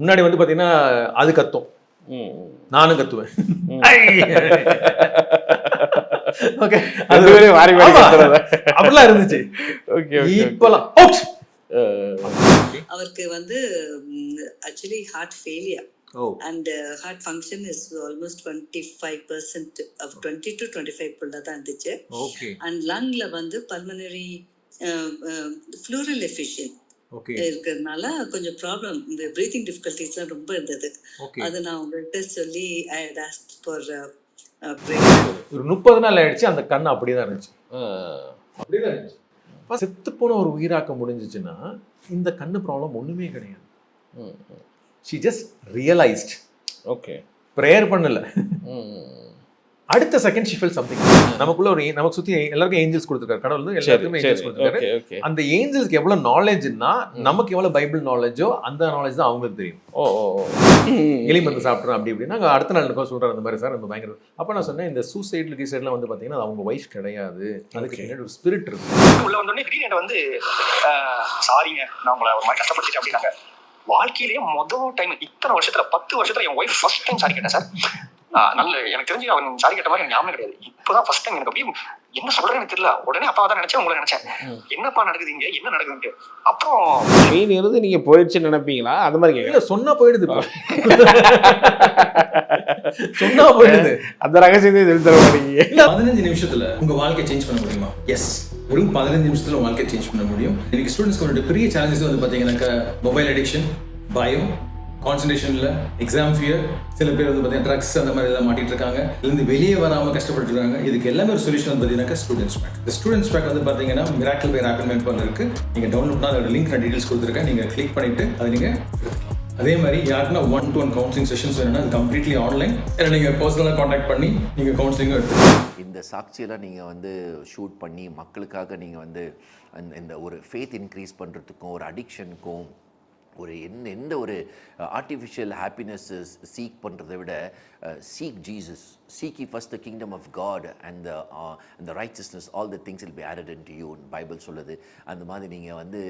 முன்னாடி வந்து பார்த்தீங்கன்னா அது கத்தும், நானும் கத்துவேன். ஓகே, அது அப்படிலாம் இருந்துச்சு. இப்பெல்லாம் அவருக்கு வந்து actually heart failure and heart function is almost 25% of 20 to 25 தான் இருந்துச்சு. and lungல வந்து pulmonary pleural effusion இருக்கிறதுனால கொஞ்சம் ப்ராப்ளம், இந்த பிரீத்திங் டிஃபிகல்டிஸ்லாம் ரொம்ப இருந்தது. அது நான் உங்கள்கிட்ட சொல்லி ஐ ஹட் ஆஸ்க்ட் ஃபார் ஒரு 30 நாள் ஆயிடுச்சு. அந்த கண் அப்படியே தான் இருந்துச்சு, அப்படியே தான் இருந்துச்சு. செத்து போன ஒரு உயிராக்க முடிஞ்சிச்சுன்னா இந்த கண்ணு ப்ராப்ளம் ஒண்ணுமே கிடையாது. she just realized. okay, prayer பண்ணல, அடுத்த செகண்ட் she felt something. நமக்குள்ள ஒரு நமக்கு சுத்தி எல்லாருக்கும் ஏஞ்சல்ஸ் கொடுத்திருக்காரு கடவுள், வந்து எல்லாருக்குமே ஏஞ்சல்ஸ் கொடுத்திருக்காரு. அந்த ஏஞ்சல்ஸ்க்கு எவ்வளவு நாலேஜ்னா நமக்கு எவ்வளவு பைபிள் நாலேஜோ அந்த நாலேஜ் தான் அவங்களுக்கு தெரியும். எலிமருந்து சாப்பிட்றோம் அப்படி இப்படின்னா அடுத்த நாள் எனக்கு சொல்றாரு அந்த மாதிரி சார் அந்த பயங்கர. அப்ப நான் சொன்னேன் இந்த சூசைட்ல கீசைட்லாம் வந்து பாத்தீங்கன்னா அவங்க வைஃப் கிடையாது, அதுக்கு பின்னாடி ஒரு ஸ்பிரிட் இருக்கு. உள்ள வந்தோடனே திடீர்னு வந்து சாரிங்க நான் உங்களை ஒரு மாதிரி கஷ்டப்படுத்திட்டேன் அப்படின்னாங்க. வாழ்க்கையிலேயே முதல் டைம் இத்தனை வருஷத்துல 10 வருஷத்துல என் ஒய்ஃப் ஃபர்ஸ்ட் டைம் சாரி கேட்டேன் சார். நல்ல எனக்கு தெரிஞ்சு அவன் சாரி கேட்ட மாதிரி எனக்கு ஞாபகம் கிடையாது. இப்பதான் ஃபர்ஸ்ட் டைம் எனக்கு அப்படியே என்ன சொல்றேன்னு எனக்கு தெரியல. உடனே அப்பா தான் நினைச்சேன், உங்களை நினைச்சேன், என்னப்பா நடக்குது இங்க, என்ன நடக்குதுன்ட்டு. அப்புறம் மீன் இருந்து நீங்க போயிடுச்சுன்னு நினைப்பீங்களா? அது மாதிரி கேட்கல, சொன்னா போயிடுது, சொன்னா போயிடுது. அந்த ரகசியத்தை தெரிஞ்ச மாட்டீங்க. 15 நிமிஷத்துல உங்க வாழ்க்கையை சேஞ்ச் பண்ண முடியுமா? எஸ், வெறும் 15 நிமிஷத்துல உங்க வாழ்க்கையை சேஞ்ச் பண்ண முடியும். இன்னைக்கு ஸ்டூடெண்ட்ஸ்க்கு பெரிய சேலஞ்சஸ் வந்து பாத்தீங்கன்னாக்கா மொபைல் அடிக்ஷன், பயம், கான்சன்ட்ரேஷன்ல, எக்ஸாம் ஃபியர், சில பேர் வந்து பார்த்தீங்கன்னா ட்ரக்ஸ் அந்த மாதிரி எல்லாம் மாட்டிட்டு இருக்காங்க, இதுலேருந்து வெளியே வராமல் கஷ்டப்பட்டு இருக்காங்க. இதுக்கு எல்லாமே ஒரு சொல்யூஷன் வந்து பார்த்தீங்கன்னா ஸ்டூடெண்ட்ஸ் பேக். இந்த ஸ்டூடெண்ட்ஸ் பேக் வந்து பார்த்தீங்கன்னா மிராக்கிள் பை ராப்பிட் மென்பவர் இருக்கு. நீங்கள் டவுன்லோட் பண்ணால் அதோட லிங்க் நான் டீடைல்ஸ் கொடுத்துருக்கேன், நீங்கள் கிளிக் பண்ணிட்டு அதை நீங்கள் எடுத்துக்கலாம். அதே மாதிரி யாருக்குன்னா 1-to-1 கவுன்சிலிங் செஷன்ஸ் வேணும்னா அது கம்ப்ளீட்லி ஆன்லைன், இல்லை நீங்கள் பர்சனலாக கான்டாக்ட் பண்ணி நீங்கள் கவுன்சிலிங்கும் எடுத்துக்கலாம். இந்த சாட்சியெல்லாம் நீங்கள் வந்து ஷூட் பண்ணி மக்களுக்காக நீங்கள் வந்து இந்த ஒரு ஃபேத் இன்க்ரீஸ் பண்ணுறதுக்கும் ஒரு அடிக்ஷனுக்கும் ஒரு எந்த ஒரு ஆர்டிஃபிஷியல் ஹாப்பினஸ் சீக் பண்ணுறதை விட seek Jesus, seek ye first the kingdom of God and the righteousness, all the things will be added into you Bible சொல்லுது. அந்த மாதிரி நீங்கள் வந்து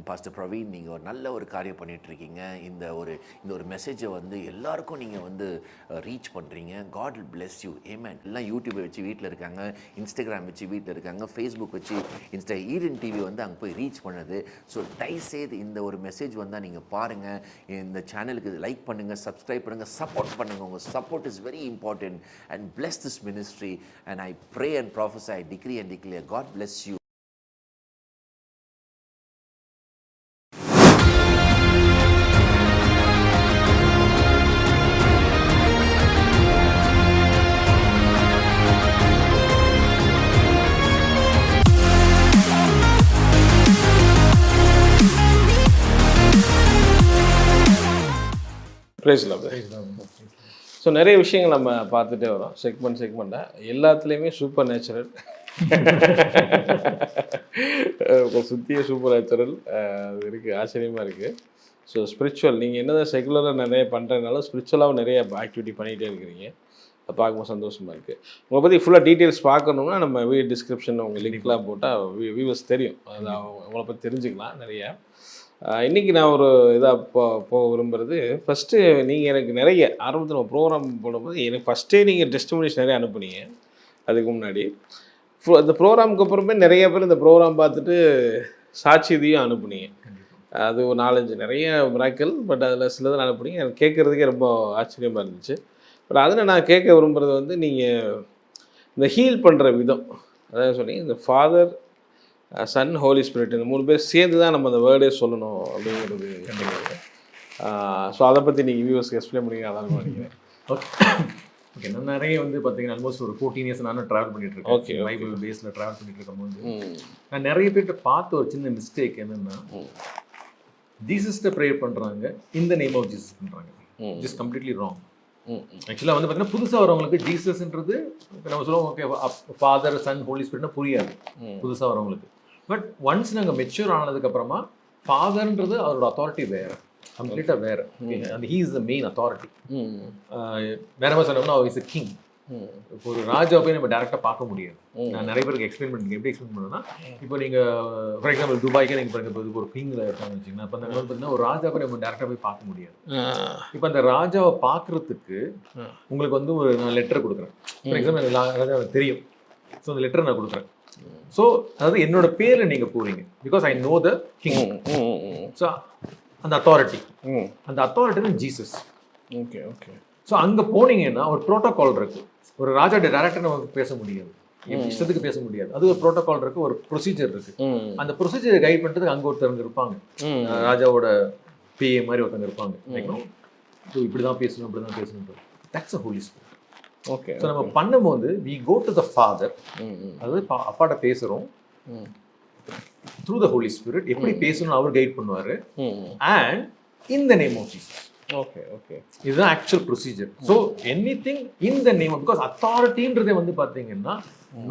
பாஸ்டர் பிரவீன் நீங்கள் ஒரு நல்ல ஒரு காரியம் பண்ணிகிட்ருக்கீங்க. இந்த ஒரு மெசேஜை வந்து எல்லாருக்கும் நீங்கள் வந்து ரீச் பண்ணுறீங்க. God will bless you. Amen. எல்லாம் யூடியூப்பை வச்சு வீட்டில் இருக்காங்க, இன்ஸ்டாகிராம் வச்சு வீட்டில் இருக்காங்க, ஃபேஸ்புக் வச்சு ஈடன் டிவி வந்து அங்கே போய் ரீச் பண்ணுது. ஸோ தயவுசெய்து இந்த ஒரு மெசேஜ் வந்தால் நீங்கள் பாருங்கள், இந்த சேனலுக்கு லைக் பண்ணுங்கள், சப்ஸ்கிரைப் பண்ணுங்கள், சப்போர்ட் பண்ணுங்கள். உங்கள் support is very important and bless this ministry, and I pray and prophesy, I decree and declare, God bless you. So நிறைய விஷயங்கள் நம்ம பார்த்துட்டே வரோம், செக்மெண்ட்டாக எல்லாத்துலேயுமே சூப்பர் நேச்சுரல், இப்போ சுற்றிய சூப்பர் நேச்சுரல் அது இருக்குது, ஆச்சரியமாக இருக்குது. ஸோ ஸ்பிரிச்சுவல் நீங்கள் என்னதான் செகுலராக நிறைய பண்ணுறதுனால ஸ்பிரிச்சுவலாகவும் நிறைய ஆக்டிவிட்டி பண்ணிகிட்டே இருக்கிறீங்க, அதை பார்க்கும்போது சந்தோஷமாக இருக்குது. உங்களை பற்றி ஃபுல்லாக டீட்டெயில்ஸ் பார்க்கணுன்னா நம்ம வீடியோ டிஸ்கிரிப்ஷனில் உங்கள் லிங்க்லாம் போட்டால் வியூவர்ஸ் தெரியும், அது உங்களை பற்றி தெரிஞ்சுக்கலாம் நிறையா. இன்றைக்கி நான் ஒரு இதாக போக விரும்புகிறது, ஃபஸ்ட்டு நீங்கள் எனக்கு நிறைய ஆரம்பத்தில் நம்ம ப்ரோக்ராம் போடும்போது எனக்கு ஃபஸ்ட்டே நீங்கள் டெஸ்டிமோனிஸ் நிறைய அனுப்புனீங்க. அதுக்கு முன்னாடி அந்த ப்ரோக்ராமுக்கு அப்புறமே நிறைய பேர் இந்த ப்ரோக்ராம் பார்த்துட்டு சாட்சியதையும் அனுப்புனீங்க. அது ஒரு 4-5 நிறைய மிராக்கிள், பட் அதில் சிலதான் அனுப்புனீங்க. எனக்கு கேட்குறதுக்கே ரொம்ப ஆச்சரியமாக இருந்துச்சு. பட் அதில் நான் கேட்க விரும்புகிறது வந்து நீங்கள் இந்த ஹீல் பண்ணுற விதம், அதாவது சொன்னீங்க இந்த ஃபாதர், சன், ஹோலி ஸ்பிரிட், இந்த 3 பேர் சேர்ந்து தான் நம்ம அந்த வேர்டே சொல்லணும் அப்படிங்கிறது. ஸோ அதை பற்றி நீங்கள் வியூவர்ஸ்க்கு எக்ஸ்பிளைன் பண்ணிங்க, அதான் நினைக்கிறேன். ஓகே, நான் நிறைய வந்து பார்த்தீங்கன்னா ஆல்மோஸ்ட் ஒரு 14 இயர்ஸ் நானும் ட்ராவல் பண்ணிட்டு இருக்கேன். ஓகே, பைபிள் பேஸில் ட்ராவல் பண்ணிட்டு இருக்கும்போது நான் நிறைய பேர்கிட்ட பார்த்த ஒரு சின்ன மிஸ்டேக் என்னென்னா, ஜீசஸ்கிட்ட ப்ரேயர் பண்ணுறாங்க, இந்த நேம் ஆஃப் ஜீசஸ் பண்ணுறாங்க, ஜஸ்ட் கம்ப்ளீட்லி ராங். ஆக்சுவலாக வந்து பார்த்தீங்கன்னா புதுசாக வரவங்களுக்கு ஜீசஸ்ன்றது நம்ம சொல்லுவோம், ஓகே ஃபாதர், சன், ஹோலி ஸ்பிரிட்னா புரியாது புதுசாக வரவங்களுக்கு. பட் ஒன்ஸ் நாங்கள் மெச்சூர் ஆனதுக்கப்புறமா ஃபாதர்ன்றது அவரோட அத்தாரிட்டி வேறு, கம்ப்ளீட்டாக வேறு. அந்த he is the main authority. வேற மாதிரி சொன்னோம்னா இஸ் அ கிங். இப்போ ஒரு ராஜா போய் நம்ம டேரெக்டாக பார்க்க முடியாது. நான் நிறைய பேருக்கு எக்ஸ்பிளைன் பண்ணி எப்படி எக்ஸ்பிளைன் பண்ணுன்னா, இப்போ நீங்கள் ஃபார் எக்ஸாம்பிள் துபாய்க்கே நீங்கள் பாருங்க, இப்போ ஒரு கிங்கில் இருக்காங்கன்னு வச்சுக்கோங்க. இப்போ அந்த பார்த்தீங்கன்னா ஒரு ராஜா போய் நம்ம டேரெக்டாக போய் பார்க்க முடியாது. இப்போ அந்த ராஜாவை பார்க்குறதுக்கு உங்களுக்கு வந்து ஒரு நான் லெட்டர் கொடுக்குறேன். ஃபார் எக்ஸாம்பிள் ராஜா எனக்கு தெரியும், ஸோ அந்த லெட்டர் நான் கொடுக்குறேன். ஸோ அதாவது என்னோட பேரில் நீங்கள் போகிறீங்க, because I know the king. So அந்த அத்தாரிட்டி தான் ஜீசஸ். Okay okay. ஸோ அங்கே போனீங்கன்னா ஒரு ப்ரோட்டோகால் இருக்கு. ஒரு ராஜாட்ட டேரக்டாக நமக்கு பேச முடியாது, இஷ்டத்துக்கு பேச முடியாது. அது ஒரு ப்ரோட்டோகால் இருக்கு, ஒரு ப்ரொசீஜர் இருக்கு. அந்த ப்ரொசீஜரை கைட் பண்ணுறதுக்கு அங்கே ஒருத்தவங்க இருப்பாங்க, ராஜாவோட பிஏ மாதிரி ஒருத்தவங்க இருப்பாங்க. ஸோ இப்படி தான் பேசணும், இப்படி தான் பேசணும். That's a holy spirit. Okay. So நம்ம பண்ணும்போது we go to the father, அதாவது அப்பாட்ட பேசுகிறோம் த்ரூ த ஹோலி ஸ்பிரிட். எப்படி பேசணும்னு அவர் கைட் பண்ணுவார். And in the name of Jesus. Okay okay. இதுதான் actual procedure. So anything in the name, because அத்தாரிட்டின்றதே வந்து பார்த்தீங்கன்னா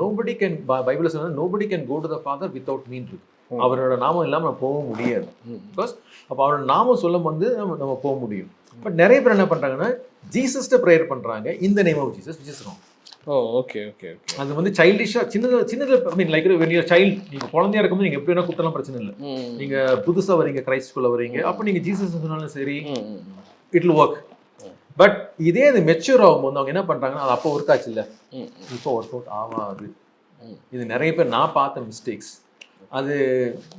நோபடி கேன், பைபிள் சொன்னா nobody can go to the father without mean இருக்கு. அவரோட நாமம் இல்லாமல் நம்ம போக முடியாது. பிகாஸ் அப்போ அவரோட நாமம் சொல்லும் வந்து நம்ம போக முடியும். பட் நிறைய பேர் என்ன பண்ணுறாங்கன்னா ஜீசஸ்ட ப்ரேயர் பண்ணுறாங்க இந்த name of Jesus, which is wrong. Oh okay okay okay. அது வந்து சைல்டிஷாக சின்னது I mean like when your child, நீங்கள் குழந்தையா இருக்கும்போது நீங்கள் எப்படி வேணா கூப்பிட்டாலும் பிரச்சனை இல்லை. நீங்கள் புதுசாக வரீங்க, கிரைஸ்ட்குள்ளே வரீங்க, அப்போ நீங்கள் ஜீசஸ் சொன்னாலும் சரி, இட் வில் ஒர்க். பட் இதே இது மெச்சூர் ஆகும்போது அவங்க என்ன பண்ணுறாங்கன்னா அது அப்போ ஒர்க் ஆச்சு இல்லை, இப்போ ஒர்க் அவுட் ஆகாது. இது நிறைய பேர் நான் பார்த்த மிஸ்டேக்ஸ். அது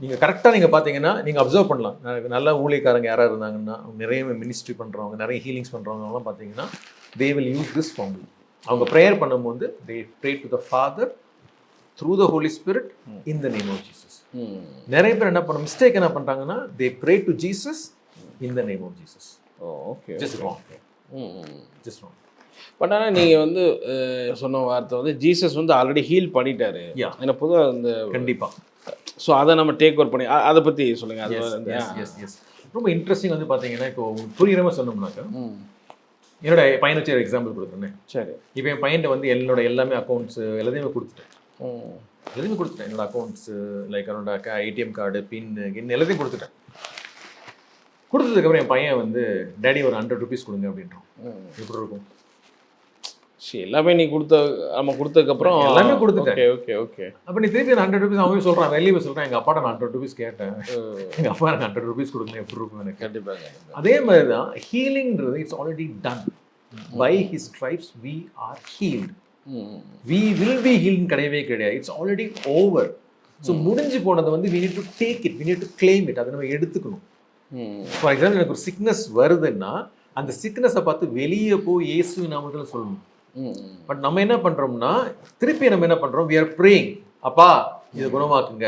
நீங்கள் கரெக்டாக நீங்கள் பார்த்தீங்கன்னா நீங்கள் அப்சர்வ் பண்ணலாம். நல்ல ஊழியக்காரங்க யாராக இருந்தாங்கன்னா, நிறைய மினிஸ்ட்ரி பண்ணுறவங்க, நிறைய ஹீலிங்ஸ் பண்ணுறவங்கலாம் பார்த்தீங்கன்னா they will use this formula. அவங்க ப்ரேயர் பண்ணும்போது they pray to the father through the holy spirit in the name of Jesus. நிறைய பேர் என்ன பண்ண மிஸ்டேக் என்ன பண்ணுறாங்கன்னா they pray to Jesus in the name of Jesus. Okay. Just wrong. Just wrong. But ஆனால் நீங்கள் வந்து சொன்ன வார்த்தை வந்து ஜீசஸ் வந்து ஆல்ரெடி ஹீல் பண்ணிட்டாரு. ஏன்னா பொதுவாக அந்த கண்டிப்பாக. ஸோ அதை நம்ம டேக் ஓவர் பண்ணி அதை பற்றி சொல்லுங்கள். அது எஸ் ரொம்ப இன்ட்ரெஸ்டிங். வந்து பார்த்தீங்கன்னா இப்போ புரிகிற மாதிரி சொன்னோம்னாக்கா, என்னோட பையனை வச்சு எக்ஸாம்பிள் கொடுத்துருந்தேன். சரி. இப்போ என் பையன் வந்து என்னோட எல்லாமே அக்கௌண்ட்ஸ் எல்லாத்தையுமே கொடுத்துட்டேன். என்னோட அக்கௌண்ட்ஸ் லைக் என்னோட ஏடிஎம் கார்டு, பின் எல்லாத்தையும் கொடுத்துட்டேன். கொடுத்ததுக்கப்புறம் என் பையன் வந்து டேடி ஒரு 100 rupees கொடுங்க அப்படின்றான். எப்படி இருக்கும்? சரி, எல்லாமே நீ நம்ம கொடுத்ததுக்கப்புறம் எல்லாமே கொடுத்துட்டேன். Okay okay. அப்போ நீ திருப்பி 100 rupees அவன் சொல்கிறான், வெளியே சொல்கிறான், எங்கள் அப்பாட்ட நான் 100 rupees கேட்டேன், எங்கள் அப்பா எனக்கு 100 rupees கொடுங்க, எப்படி இருக்கும் எனக்கு? கண்டிப்பாக. அதே மாதிரி தான் ஹீலிங்கிறது it's already done. By his stripes we are healed. We will be healed கிடையவே கிடையாது. It's already over. ஸோ முடிஞ்சு போனதை வந்து we need to take it, we need to claim it. அதை நம்ம எடுத்துக்கணும். ஃபார் எக்ஸாம்பிள் எனக்கு ஒரு சிக்னஸ் வருதுன்னா அந்த சிக்னஸை பார்த்து வெளியே போய் இயேசு நாமத்தில் சொல்லணும். பட் நம்ம என்ன பண்றோம்னா திருப்பி நம்ம என்ன பண்றோம், we are praying, அப்பா இதை குணமாக்குங்க,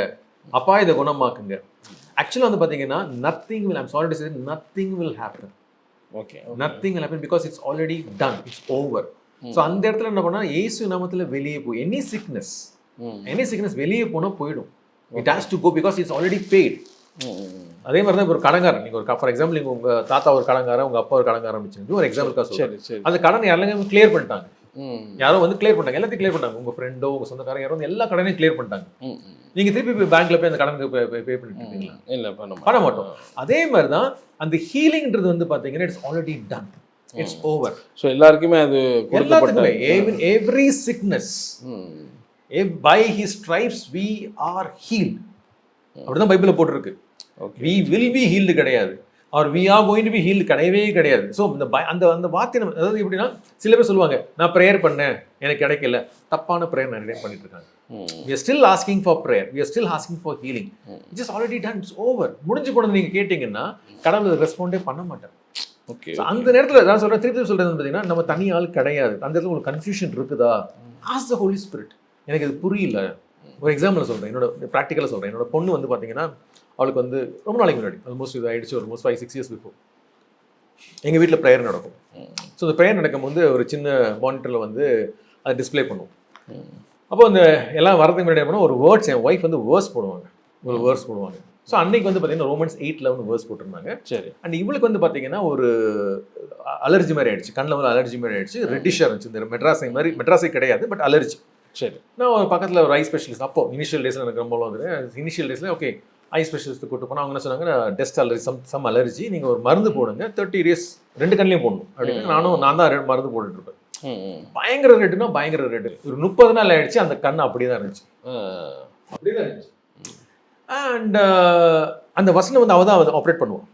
அப்பா இதை குணமாக்குங்க. ஆக்சுவலாக வந்து பார்த்தீங்கன்னா nothing will, I'm sorry to say, nothing will happen. Okay. Nothing will happen because it's already done, it's over. So அந்த இடத்துல என்ன பண்ணா இயேசு நாமத்தில் வெளியே போய் எனி சிக்னஸ் வெளியே போனால் போயிடும். It has to go because it's already paid. அதே மாதிரி தான் ஒரு கடங்காரன், நீங்கள் ஒரு ஃபார் எக்ஸாம்பிள் நீங்கள் உங்கள் தாத்தா ஒரு கடங்காரன், உங்கள் அப்பா ஒரு கடங்காரன் வச்சுருந்து ஒரு எக்ஸாம்பிளுக்காக சொல்லுங்கள். அந்த கடன் யாரெல்லாம் கிளியர் பண்ணிட்டாங்க, யாரோ வந்து கிளியர் பண்ணிட்டாங்க, எல்லாத்தையும் கிளியர் பண்ணிட்டாங்க. உங்கள் ஃப்ரெண்டோ உங்கள் சொந்தக்காரங்க யாரோ வந்து எல்லா கடனையும் கிளியர் பண்ணிட்டாங்க. நீங்கள் திருப்பி போய் பேங்க்ல போய் அந்த கடனுக்கு பே பண்ணிட்டு இருக்கீங்களா? இல்லை, பண்ண மாட்டோம். அதே மாதிரி தான் அந்த ஹீலிங்ன்றது வந்து பார்த்தீங்கன்னா it's already done, it's over. So எல்லாருக்குமே அது எல்லாத்துக்குமே every sickness by his stripes we are healed. அப்படிதான் பைபிளில் போட்டிருக்கு. we will be healed கிடையாது, or we are going to be healed கிடையவே கிடையாது. ஸோ அந்த வார்த்தை நம்ம, அதாவது எப்படின்னா சில பேர் சொல்லுவாங்க நான் ப்ரேயர் பண்ணேன் எனக்கு கிடைக்கல. தப்பான ப்ரேயர் நிறைய பண்ணிட்டு இருக்காங்க. we are still asking for prayer, we are still asking for healing, which is already done, it's over. முடிஞ்சு போனது நீங்கள் கேட்டிங்கன்னா கடவுள் ரெஸ்பாண்டே பண்ண மாட்டார். ஓகே. அந்த நேரத்தில் நான் சொல்கிறேன், திருப்பி சொல்கிறது பார்த்தீங்கன்னா நம்ம தனி ஆள் கிடையாது. அந்த இடத்துல உங்களுக்கு கன்ஃபியூஷன் இருக்குதா, ஆஸ் த ஹோலி ஸ்பிரிட். எனக்கு இது புரியல. ஒரு எக்ஸாம்பிள் சொல்கிறேன், என்னோட ப்ராக்டிக்கலாக சொல்கிறேன். என்னோட பொண்ணு வந்து பார்த்தீங்கன்னா அவளுக்கு வந்து ரொம்ப நாளைக்கு முன்னாடி, ஆல்மோஸ்ட் இது ஆயிடுச்சு, ஒரு 5-6 years பிஃபோர் எங்கள் வீட்டில் ப்ரேயர் நடக்கும். ஸோ அந்த ப்ரேயர் நடக்கும்போது ஒரு சின்ன மானிட்டரில் வந்து அதை டிஸ்பிளே பண்ணுவோம். அப்போ அந்த எல்லாம் வரதுக்கு முன்னாடி பண்ணால் ஒரு வேர்ட்ஸ், என் ஒய்ஃப் வந்து வேர்ஸ் போடுவாங்க, ஒரு வேர்ஸ் போடுவாங்க. ஸோ அன்னைக்கு வந்து பார்த்தீங்கன்னா ரோமன்ஸ் 8 வந்து வேர்ஸ் போட்டிருந்தாங்க. சரி. அண்ட் இவளுக்கு வந்து பார்த்தீங்கன்னா ஒரு அலர்ஜி மாதிரி ஆயிடுச்சு, கண்ணில் வந்து அலர்ஜி மாதிரி ஆயிடுச்சு, ரெட்டிஷாக இருந்துச்சு. இந்த மெட்ராஸை கிடையாது, பட் அலர்ஜி. சரி. நான் ஒரு பக்கத்தில் ஒரு ஐ ஸ்பெஷலிஸ்ட், அப்போ இனிஷியல் டேஸில் எனக்கு ரொம்ப வந்து இனிஷியல் டேஸில் ஓகே ஐ ஸ்பெஷலிஸ்ட்டு கூப்பிட்டு போனால் அவங்க என்ன சொன்னாங்க, டெஸ்ட் அலர்ஜி, சம் அலர்ஜி, நீங்கள் ஒரு மருந்து போடுங்க 30 days 2 கண்ணிலையும் போடணும் அப்படின்னு. நான் தான் மருந்து போட்டுட்ருப்பேன். பயங்கர ரெட்டுனா பயங்கர ரெட்டு. ஒரு 30 நாள் ஆயிடுச்சு, அந்த கண் அப்படியே தான் இருந்துச்சு. அப்படிதான் இருந்துச்சு. அண்ட் அந்த வசனம் வந்து அவள் தான் ஆப்ரேட் பண்ணுவான்,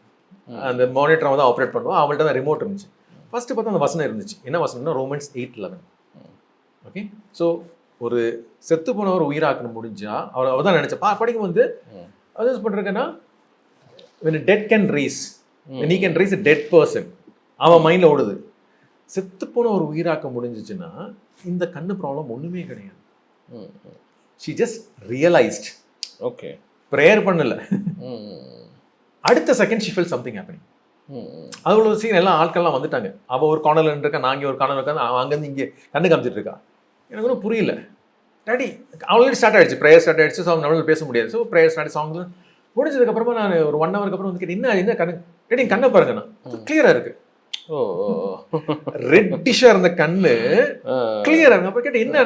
அந்த மானிட்டர் அவள் தான் ஆப்ரேட் பண்ணுவான். அவள்கிட்ட தான் ரிமோட் இருந்துச்சு. ஃபர்ஸ்ட் பார்த்தா அந்த வசனம் இருந்துச்சு. என்ன வசனம்னா Romans 8:11. ஓகே, ஸோ ஒரு செத்து போனவர் உயிராக்கணும் முடிஞ்சா அவள் தான் நினைச்சா படிக்கும் வந்து அது பண்ணுறதுன்னா when a dead can raise, when he can raise a dead person, அவன் மைண்டில் ஓடுது. செத்து போன ஒரு உயிராக்க முடிஞ்சிச்சுன்னா இந்த கண்ணு ப்ராப்ளம் ஒன்றுமே கிடையாது. she just realized. Okay, prayer பண்ணல, அடுத்த second she felt something happening. அவ்வளோ சீன் எல்லாம் ஆட்கள்லாம் வந்துட்டாங்க. அவள் ஒரு கார்னரில் இருக்கா, நான் இங்கே ஒரு கார்னர் இருக்கா, அவன் அங்கேருந்து இங்கே கண்ணு காமிச்சிட்டு இருக்கா. எனக்கு ஒன்றும் புரியல. டாடி ஆல்ரெடி ஸ்டார்ட் ஆகிடுச்சு, ப்ரேயர் ஸ்டார்ட் ஆகிடுச்சு. ஸோ அவங்க நம்மளால் பேச முடியாது. ஸோ ப்ரேயர் ஸ்டார்ட் சாங்ஸ் முடிஞ்சதுக்கப்புறமா நான் ஒரு 1 ஹவருக்கு அப்புறம் வந்து கேட்டேன், என்ன கண்ணு டாடி கண்ணை பாருங்கண்ணா, கிளியராக இருக்கு. ரெட்டிஷாக இருந்த கண்ணு கிளியராக இருக்கு. அப்போ கேட்டேன் என்ன,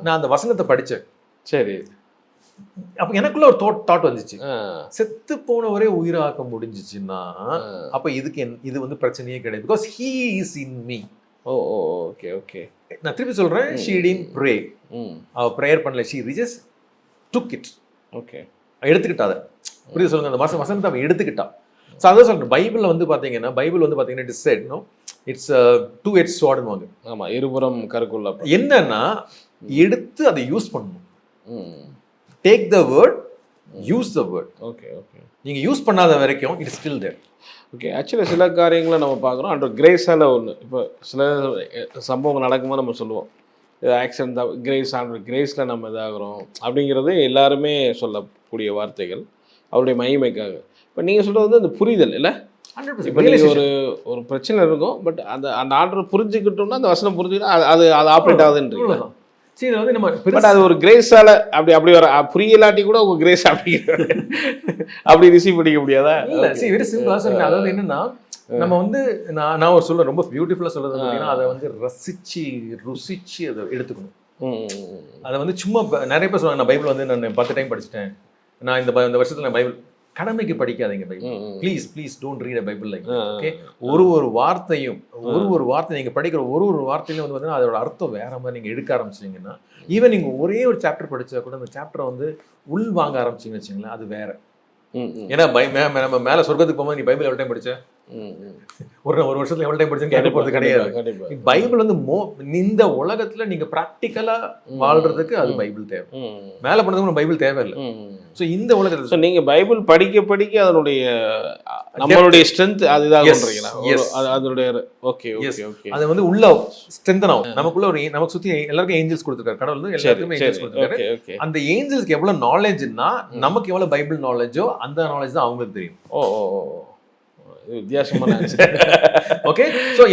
நான் அந்த வசனத்தை படித்தேன். சரி, அப்போ எனக்குள்ள ஒரு தாட் வந்துச்சு, செத்து போனவரே உயிராக்க முடிஞ்சிச்சுன்னா அப்போ இதுக்கு இது வந்து பிரச்சனையே கிடையாது. Because he is in me. Okay okay. நான் திருப்பி சொல்றேன், she didn't pray. அவ ப்ரேயர் பண்ணல, she just took it. Okay, எடுத்துக்கிட்டா. அதை புரியுது சொல்லுங்க, அந்த வசனத்தை அவன் எடுத்துக்கிட்டா. ஸோ அதான் சொல்றேன், பைபிளில் வந்து பார்த்தீங்கன்னா it is said no it's 2-edged sword னுவாங்க. ஆமாம், இருபுறம் கருக்குள்ள. என்னன்னா எடுத்து அதை யூஸ் பண்ணணும். Take the word, use the word. Okay okay. நீங்கள் யூஸ் பண்ணாத வரைக்கும் இட் ஸ்டில் தேர். ஓகே, ஆக்சுவலாக சில காரியங்களை நம்ம பார்க்குறோம் அண்ட் கிரேஸால் ஒன்று. இப்போ சில சம்பவங்கள் நடக்கும்போது நம்ம சொல்லுவோம் இது ஆக்சிடென்ட் தான், கிரேஸில் நம்ம இதாகிறோம் அப்படிங்கிறது எல்லாருமே சொல்லக்கூடிய வார்த்தைகள் அவருடைய மகிமைக்காக. இப்போ நீங்கள் சொல்கிறது வந்து அந்த புரிதல் இல்லை. இப்போ நீங்கள் ஒரு பிரச்சனை இருக்கும், பட் அந்த ஆர்டர் புரிஞ்சுக்கிட்டோம்னா, அந்த வசனம் புரிஞ்சுக்கிட்டா அது ஆப்ரேட் ஆகுதுன்றீங்க. சரி, வந்து நம்ம பட் அது ஒரு கிரேஸால அப்படி வர புரியலாட்டி கூட உங்க கிரேஸ் அப்படி ரிசீவ் பண்ணிக்க முடியாதா? இல்ல, சரி, வெரி சிம்பிளா சொல்லுங்க. அதாவது என்னன்னா, நம்ம வந்து நான் ஒரு சொல்ல ரொம்ப பியூட்டிஃபுல்லா சொல்றது அப்படின்னா, அதை வந்து ருசிச்சு அதை எடுத்துக்கணும். அதை வந்து சும்மா நிறைய பேர் சொல்லுவாங்க, நான் பைபிள் வந்து நான் 10 டைம் படிச்சுட்டேன், நான் இந்த வருஷத்துல நான் பைபிள். கடமைக்கு படிக்காதீங்க Bible. Please don't read a Bible like. Okay, ஒரு வார்த்தையும் வார்த்தை நீங்க படிக்கிற ஒரு வார்த்தையிலும் வந்து பார்த்தீங்கன்னா அதோட அர்த்தம் வேற மாதிரி நீங்க எடுக்க ஆரம்பிச்சிங்கன்னா, ஈவன் நீங்க ஒரே ஒரு சாப்டர் படிச்சா கூட அந்த சாப்டரை வந்து உள் வாங்க ஆரம்பிச்சிங்கன்னு வச்சுங்களேன், அது வேற. ஏன்னா நம்ம மேல சொர்க்கத்துக்கு போகும்போது நீ பைபிள் எவ்வளோ டைம் படிச்ச, ஒரு வருஷத்துல எவ்வளவு டைம் படிச்சுன்னு கேட்க போறது கிடையாது. பைபிள் வந்து இந்த உலகத்துல நீங்க பிராக்டிக்கலா வாழ்றதுக்கு அது பைபிள் தேவை. மேல போனதுக்கு பைபிள் தேவையில்லை. ஸோ இந்த உலகத்துல நீங்க பைபிள் படிக்க அதனுடைய நம்மளுடைய ஸ்ட்ரென்த் அதுதான் அதனுடைய. Okay okay okay. அது வந்து உள்ள ஸ்ட்ரென்தன் ஆகும். நமக்குள்ள நமக்கு சுத்தி எல்லாருக்கும் ஏஞ்சல்ஸ் கொடுத்துருக்காரு கடவுள் வந்து, எல்லாருக்குமே ஏஞ்சல்ஸ் கொடுத்துருக்காரு. அந்த ஏஞ்சல்ஸ்க்கு எவ்வளவு நாலேஜ்னா நமக்கு எவ்வளவு பைபிள் நாலேஜோ அந்த நாலேஜ் தான் அவங்களுக்கு தெரியும். வித்தியாசமான. ஓகே, ஸோ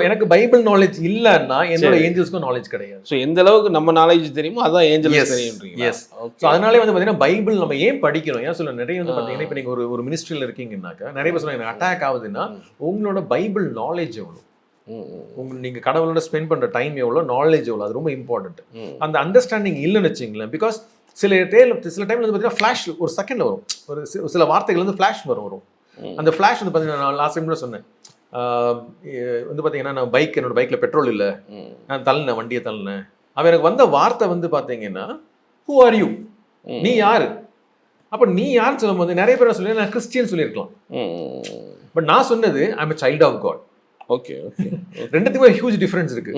எனக்கு பைபிள் நாலேஜ் இல்லைன்னா என்னோட ஏஞ்சல்ஸ்க்கும் நாலேஜ் கிடையாது. ஸோ எந்த அளவுக்கு நம்ம நாலேஜ் தெரியுமோ அதான் ஏஞ்சல்ஸ் தெரியும். எஸ். ஸோ அதனாலே வந்து பார்த்தீங்கன்னா பைபிள் நம்ம ஏன் படிக்கணும், ஏன் சொல்ல நிறைய வந்து பார்த்தீங்கன்னா இப்போ நீங்கள் ஒரு மினிஸ்ட்ரியில் இருக்கீங்கன்னாக்கா நிறைய பேர் சொல்லுவாங்க அட்டாக் ஆகுதுன்னா உங்களோட பைபிள் நாலேஜ் எவ்வளோ, நீங்கள் கடவுளோட ஸ்பெண்ட் பண்ணுற டைம் எவ்வளோ, நாலேஜ் எவ்வளோ, அது ரொம்ப இம்பார்ட்டன்ட். அந்த அண்டர்ஸ்டாண்டிங் இல்லைன்னு வச்சுங்களேன். பிகாஸ் சில டைம்ல வந்து பார்த்தீங்கன்னா ஃப்ளாஷ் ஒரு செகண்டில் வரும், ஒரு சில வார்த்தைகள் வந்து ஃப்ளாஷ் வரும். அந்த ஃப்ளாஷ் வந்து பார்த்தீங்கன்னா நான் லாஸ்ட் டைம் கூட சொன்னேன், வந்து பார்த்தீங்கன்னா நான் என்னோட பைக்கில் பெட்ரோல் இல்லை, நான் தள்ளினேன், வண்டியை தள்ளினேன். அவன் எனக்கு வந்த வார்த்தை வந்து பார்த்தீங்கன்னா ஹூ ஆர் யூ, நீ யாரு. அப்போ நீ யாருன்னு சொல்லும் போது நிறைய பேர் சொல்லி நான் கிறிஸ்டியன் சொல்லியிருக்கலாம், பட் நான் சொன்னது I am a child of God. Okay okay. ரெண்டுத்துக்குமே ஹியூஜ் டிஃபரன்ஸ் இருக்கு.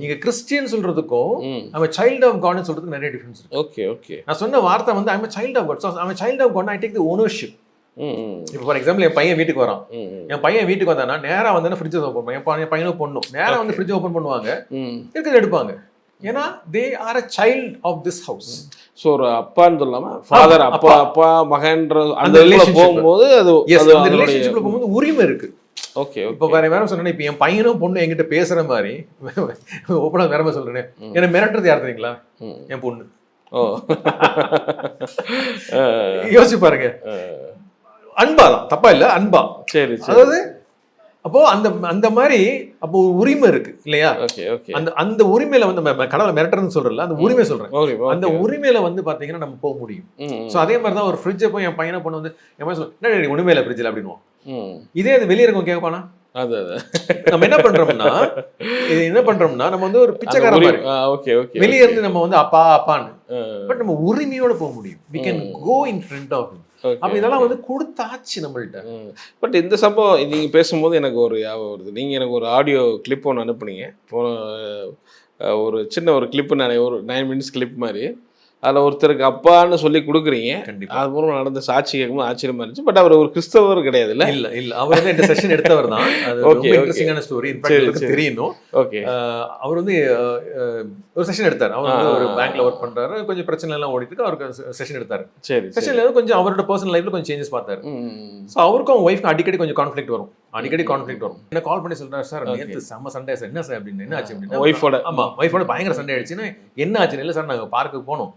நீங்க கிறிஸ்டியன் சொல்றதுக்கும் I am child of God சொல்றதுக்கு நிறைய டிஃபரன்ஸ் இருக்கு. Okay okay. நான் சொன்ன வார்த்தை வந்து I am child of God. So I am child of God, I take the ownership. இப்போ ஃபார் எக்ஸாம்பிள் என் பையன் வீட்டுக்கு வரான், என் பையன் வீட்டுக்கு வந்தானா நேரா வந்து ஃப்ரிட்ஜ் ஓப்பன் பண்ணுவாங்க, என் பையனும் பொண்ணும் நேரா வந்து ஃப்ரிட்ஜ் ஓப்பன் பண்ணுவாங்க, இருக்கிறத எடுப்பாங்க. ஏன்னா they are a child of this house. So ஒரு அப்பான்னு சொல்லாம ஃபாதர், அப்பா மகன்ற அந்த ரிலேஷன் போகும்போது அந்த ரிலேஷன்ஷிப்ல போகும்போது உரிமை இருக்கு. ஓகே. இப்போ வேற சொன்னேன், இப்போ என் பையனும் பொண்ணு என்கிட்ட பேசுற மாதிரி ஓப்பனா வேற மாதிரி சொல்றேன், என்ன மிரட்டுறது யார் தெரியுங்களா, என் பொண்ணு. யோசிச்சு பாருங்க, அன்பா தான், தப்பா இல்ல, அன்பா. சரி. அதாவது அப்போ அந்த மாதிரி அப்போ உரிமை இருக்கு இல்லையா. அந்த உரிமையில வந்து கடவுளை மிரட்டுறதுன்னு சொல்றல, அந்த உரிமை சொல்றேன், அந்த உரிமையில வந்து பாத்தீங்கன்னா நம்ம போக முடியும். சோ அதே மாதிரி தான் ஒரு ஃப்ரிட்ஜை போய் என் பையனை பொண்ணு வந்து என் பையன் சொல்ல உரிமையில ஃப்ரிட்ஜில் அப்படின்னுவான். இதே அது வெளியே இருக்கவங்க கேட்பானா, அது நம்ம என்ன பண்றோம்னா நம்ம வந்து ஒரு பிச்சைக்கார மாதிரி ஓகே ஓகே வெளியே இருந்து நம்ம வந்து அப்பா அப்பான்னு, பட் நம்ம உரிமையோட போக முடியும். we can go in front of him. அப்ப இதெல்லாம் வந்து கொடுத்தாச்சு நம்மள்ட்ட. பட் இந்த சம்பவம் நீங்க பேசும்போது எனக்கு ஒரு ஞாபகம் வருது. நீங்க எனக்கு ஒரு ஆடியோ கிளிப் ஒன்று அனுப்புனீங்க. ஒரு சின்ன ஒரு கிளிப்பு, ஒரு 9 minutes கிளிப் மாதிரி. அதில் ஒருத்தருக்கு அப்பான்னு சொல்லி கொடுக்குறீங்க. கண்டிப்பா அது மூலம் நடந்த சாட்சி கேட்கும்போது ஆச்சரியமா இருந்துச்சு. பட் அவர் ஒரு கிறிஸ்தவர் கிடையாது. இல்ல அவர் வந்து இந்த செஷன் எடுத்தவர் தான். அது ரொம்ப இன்ட்ரெஸ்டிங்கான ஸ்டோரி. இன்ஃபேக்ட் தெரியணும். ஓகே, அவர் வந்து ஒரு செஷன் எடுத்தார். அவர் வந்து ஒரு பேங்க்ல ஒர்க் பண்றாரு. கொஞ்சம் பிரச்சனை எல்லாம் ஓடிட்டு இருக்கு. அவருக்கு செஷன் எடுத்தாரு. சரி, செஷன்ல கொஞ்சம் அவரோட பர்சனல் லைஃப்ல கொஞ்சம் சேஞ்சஸ் பார்த்தாரு. ஸோ அவருக்கும் அவங்க ஒய்ஃப்க்கு அடிக்கடி கொஞ்சம் கான்ஃபிளிக்ட் வரும். என்ன கால் பண்ணி சொல்றாரு, சார் நேற்று செம்ம சண்டே சார். என்ன சார் அப்படின்னு, என்ன ஆச்சு அப்படின்னா ஒய்ஃபோட பயங்கர சண்டை ஆயிடுச்சுன்னா என்ன ஆச்சு? இல்லை சார் நாங்கள் பார்க்குக்கு போனோம்.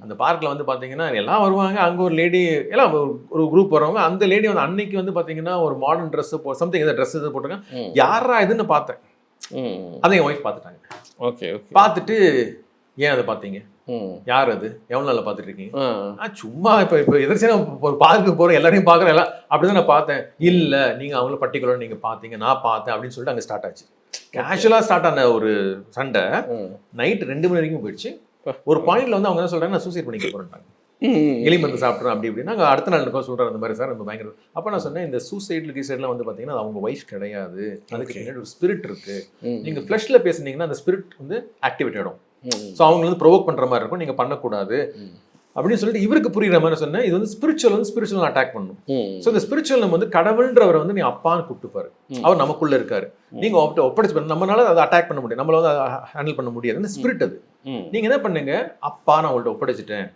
அந்த பார்க்கில் வந்து பார்த்தீங்கன்னா எல்லாம் வருவாங்க. அங்கே ஒரு லேடி எல்லாம் ஒரு குரூப் வரவங்க. அந்த லேடி வந்து அன்னைக்கு வந்து பார்த்தீங்கன்னா ஒரு மாடர்ன் ட்ரெஸ் சம்திங் ஏதாவது ட்ரெஸ் இது போட்டிருக்காங்க. யாரா இதுன்னு பார்த்தேன். அதை என் ஒய்ஃப் பார்த்துட்டாங்க. ஓகே, பார்த்துட்டு ஏன் அதை பார்த்தீங்க, யார் அது, எவ்வளோ நாளில் பார்த்துட்டு இருக்கீங்க? சும்மா இப்போ எதிர்த்து ஒரு பார்க்கு போகிறேன், எல்லாரையும் பார்க்குறேன், எல்லாம் அப்படிதான் நான் பார்த்தேன். இல்லை நீங்கள் அவங்கள பர்டிகுலர் நீங்கள் பார்த்தீங்க, நான் பார்த்தேன் அப்படின்னு சொல்லிட்டு அங்கே ஸ்டார்ட் ஆச்சு. கேஷுவலாக ஸ்டார்ட் ஆன ஒரு சண்டை நைட் 2 மணி வரைக்கும் போயிடுச்சு. ஒரு பாயிண்ட்ல வந்து அவங்க என்ன சொல்றாங்க, நான் சூசைட் பண்ணிக்க போறேன்ட்டாங்க. எலி மருந்து சாப்பிட்றோம் அப்படி இப்படின்னா அடுத்த நாள் இருக்கும் சொல்றாரு அந்த மாதிரி. சார் நம்ம பயங்கர அப்போ நான் சொன்னேன், இந்த சூசைட்ல கீசைட்லாம் வந்து பார்த்தீங்கன்னா அது அவங்க ஒய்ஃப் கிடையாது. அதுக்கு பின்னாடி ஒரு ஸ்பிரிட் இருக்கு. நீங்கள் ஃப்ளஷ்ல பேசுனீங்கன்னா அந்த ஸ்பிரிட் வந்து ஆக்டிவேட் ஆகிடும். ஸோ அவங்க வந்து ப்ரொவோக் பண்ற மாதிரி இருக்கும், நீங்க பண்ணக்கூடாது அப்படின்னு சொல்லிட்டு இவருக்கு புரியுற மாதிரி சொன்னேன். இது வந்து ஸ்பிரிச்சுவல் அட்டாக் பண்ணும். ஸோ இந்த ஸ்பிரிச்சுவல் நம்ம வந்து கடவுள்ன்றவரை வந்து நீ அப்பான்னு கூப்பிட்டுப்பாரு. அவர் நமக்குள்ள இருக்காரு. நீங்க அவர்கிட்ட ஒப்படைச்சு நம்மளால அதை அட்டாக் பண்ண முடியும், நம்மளால அதை ஹேண்டில் பண்ண முடியாது. இந்த ஸ்பிரிட் அது. நீங்க என்ன பண்ணுங்க, அப்பா நான் அவங்கள்ட்ட ஒப்படைச்சிட்டேன்